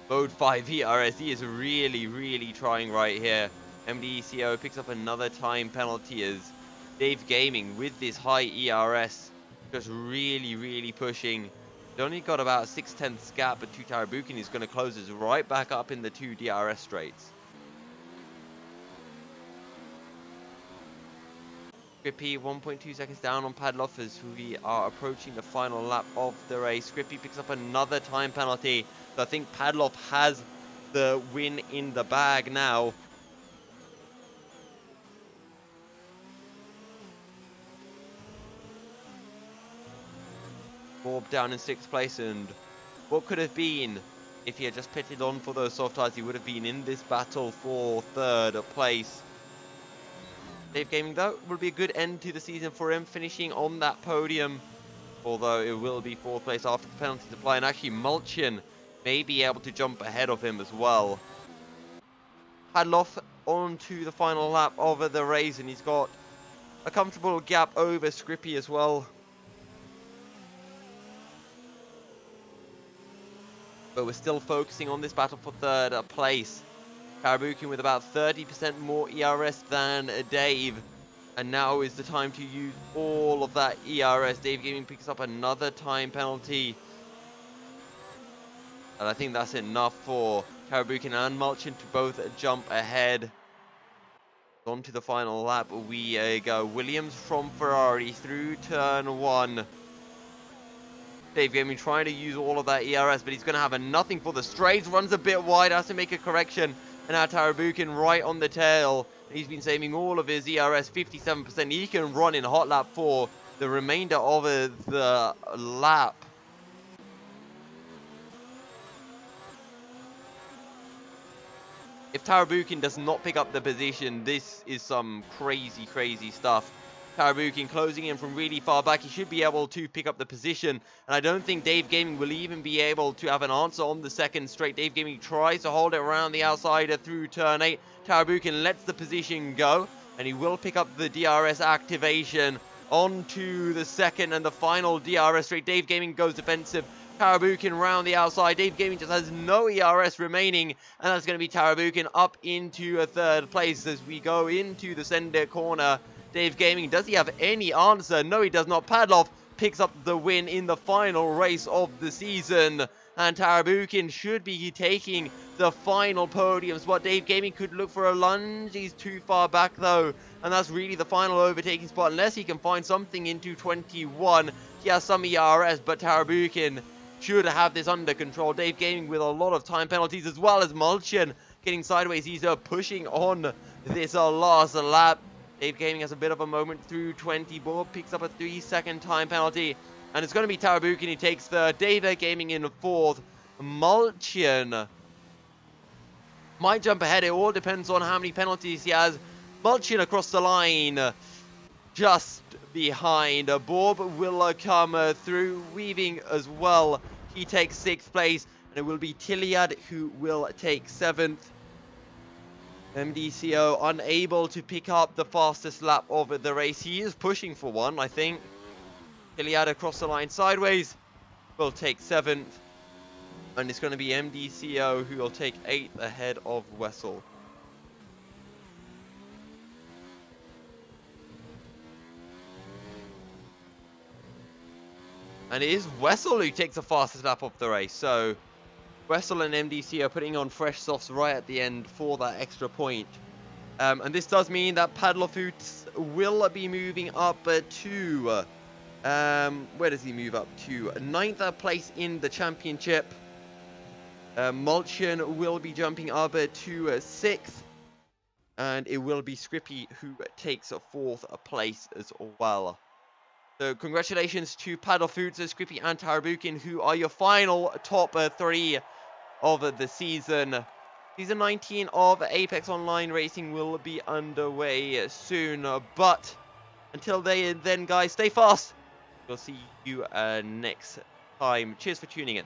Mode 5 ERS, he is really trying right here. MDCO picks up another time penalty as Dave Gaming with this high ERS just really pushing. He's only got about 6/10 gap, but to Tarabukin is going to close us right back up in the 2 DRS straights. Scrippy 1.2 seconds down on Padloff as we are approaching the final lap of the race. Scrippy picks up another time penalty. So I think Padloff has the win in the bag now. Bob down in 6th place, and what could have been if he had just pitted on for those soft tires, he would have been in this battle for 3rd place. Dave Gaming, though, will be a good end to the season for him, finishing on that podium. Although it will be 4th place after the penalties apply. And actually, Mulchin may be able to jump ahead of him as well. Padloff on to the final lap of the race. And he's got a comfortable gap over Scrippy as well. But we're still focusing on this battle for 3rd place. Tarabukin with about 30% more ERS than Dave. And now is the time to use all of that ERS. Dave Gaming picks up another time penalty. And I think that's enough for Tarabukin and Mulchin to both jump ahead. On to the final lap we go. Williams from Ferrari through turn 1. Dave Gaming trying to use all of that ERS, but he's going to have a nothing for the straights. Runs a bit wide, has to make a correction. And now Tarabukin right on the tail. He's been saving all of his ERS, 57%. He can run in hot lap for the remainder of the lap. If Tarabukin does not pick up the position, this is some crazy stuff. Tarabukin closing in from really far back. He should be able to pick up the position. And I don't think Dave Gaming will even be able to have an answer on the second straight. Dave Gaming tries to hold it around the outside through turn 8. Tarabukin lets the position go. And he will pick up the DRS activation onto the second and the final DRS straight. Dave Gaming goes defensive. Tarabukin round the outside. Dave Gaming just has no ERS remaining. And that's going to be Tarabukin up into a 3rd place as we go into the center corner. Dave Gaming, does he have any answer? No, he does not. Padloff picks up the win in the final race of the season. And Tarabukin should be taking the final podium spot. Dave Gaming could look for a lunge. He's too far back, though. And that's really the final overtaking spot. Unless he can find something into 21. He has some ERS, but Tarabukin should have this under control. Dave Gaming with a lot of time penalties, as well as Mulchin getting sideways. He's pushing on this last lap. Dave Gaming has a bit of a moment through 20. Bob picks up a 3-second time penalty. And it's going to be Tarabukin who takes 3rd. Dave Gaming in 4th. Mulchin might jump ahead. It all depends on how many penalties he has. Mulchin across the line. Just behind. Bob will come through. Weaving as well. He takes 6th place. And it will be Tiliad who will take 7th. MDCO unable to pick up the fastest lap of the race. He is pushing for one, I think. Iliad across the line sideways will take 7th. And it's going to be MDCO who will take 8th ahead of Wessel. And it is Wessel who takes the fastest lap of the race. So Wessel and MDC are putting on fresh softs right at the end for that extra point. And this does mean that Paddler Foods will be moving up to... where does he move up to? 9th place in the championship. Mulchen will be jumping up to 6th. And it will be Scrippy who takes 4th place as well. So congratulations to Paddle Foods, Scrippy and Tarabukin, who are your final top 3 of the season. Season 19 of Apex Online Racing will be underway soon. But until then, guys, stay fast. We'll see you next time. Cheers for tuning in.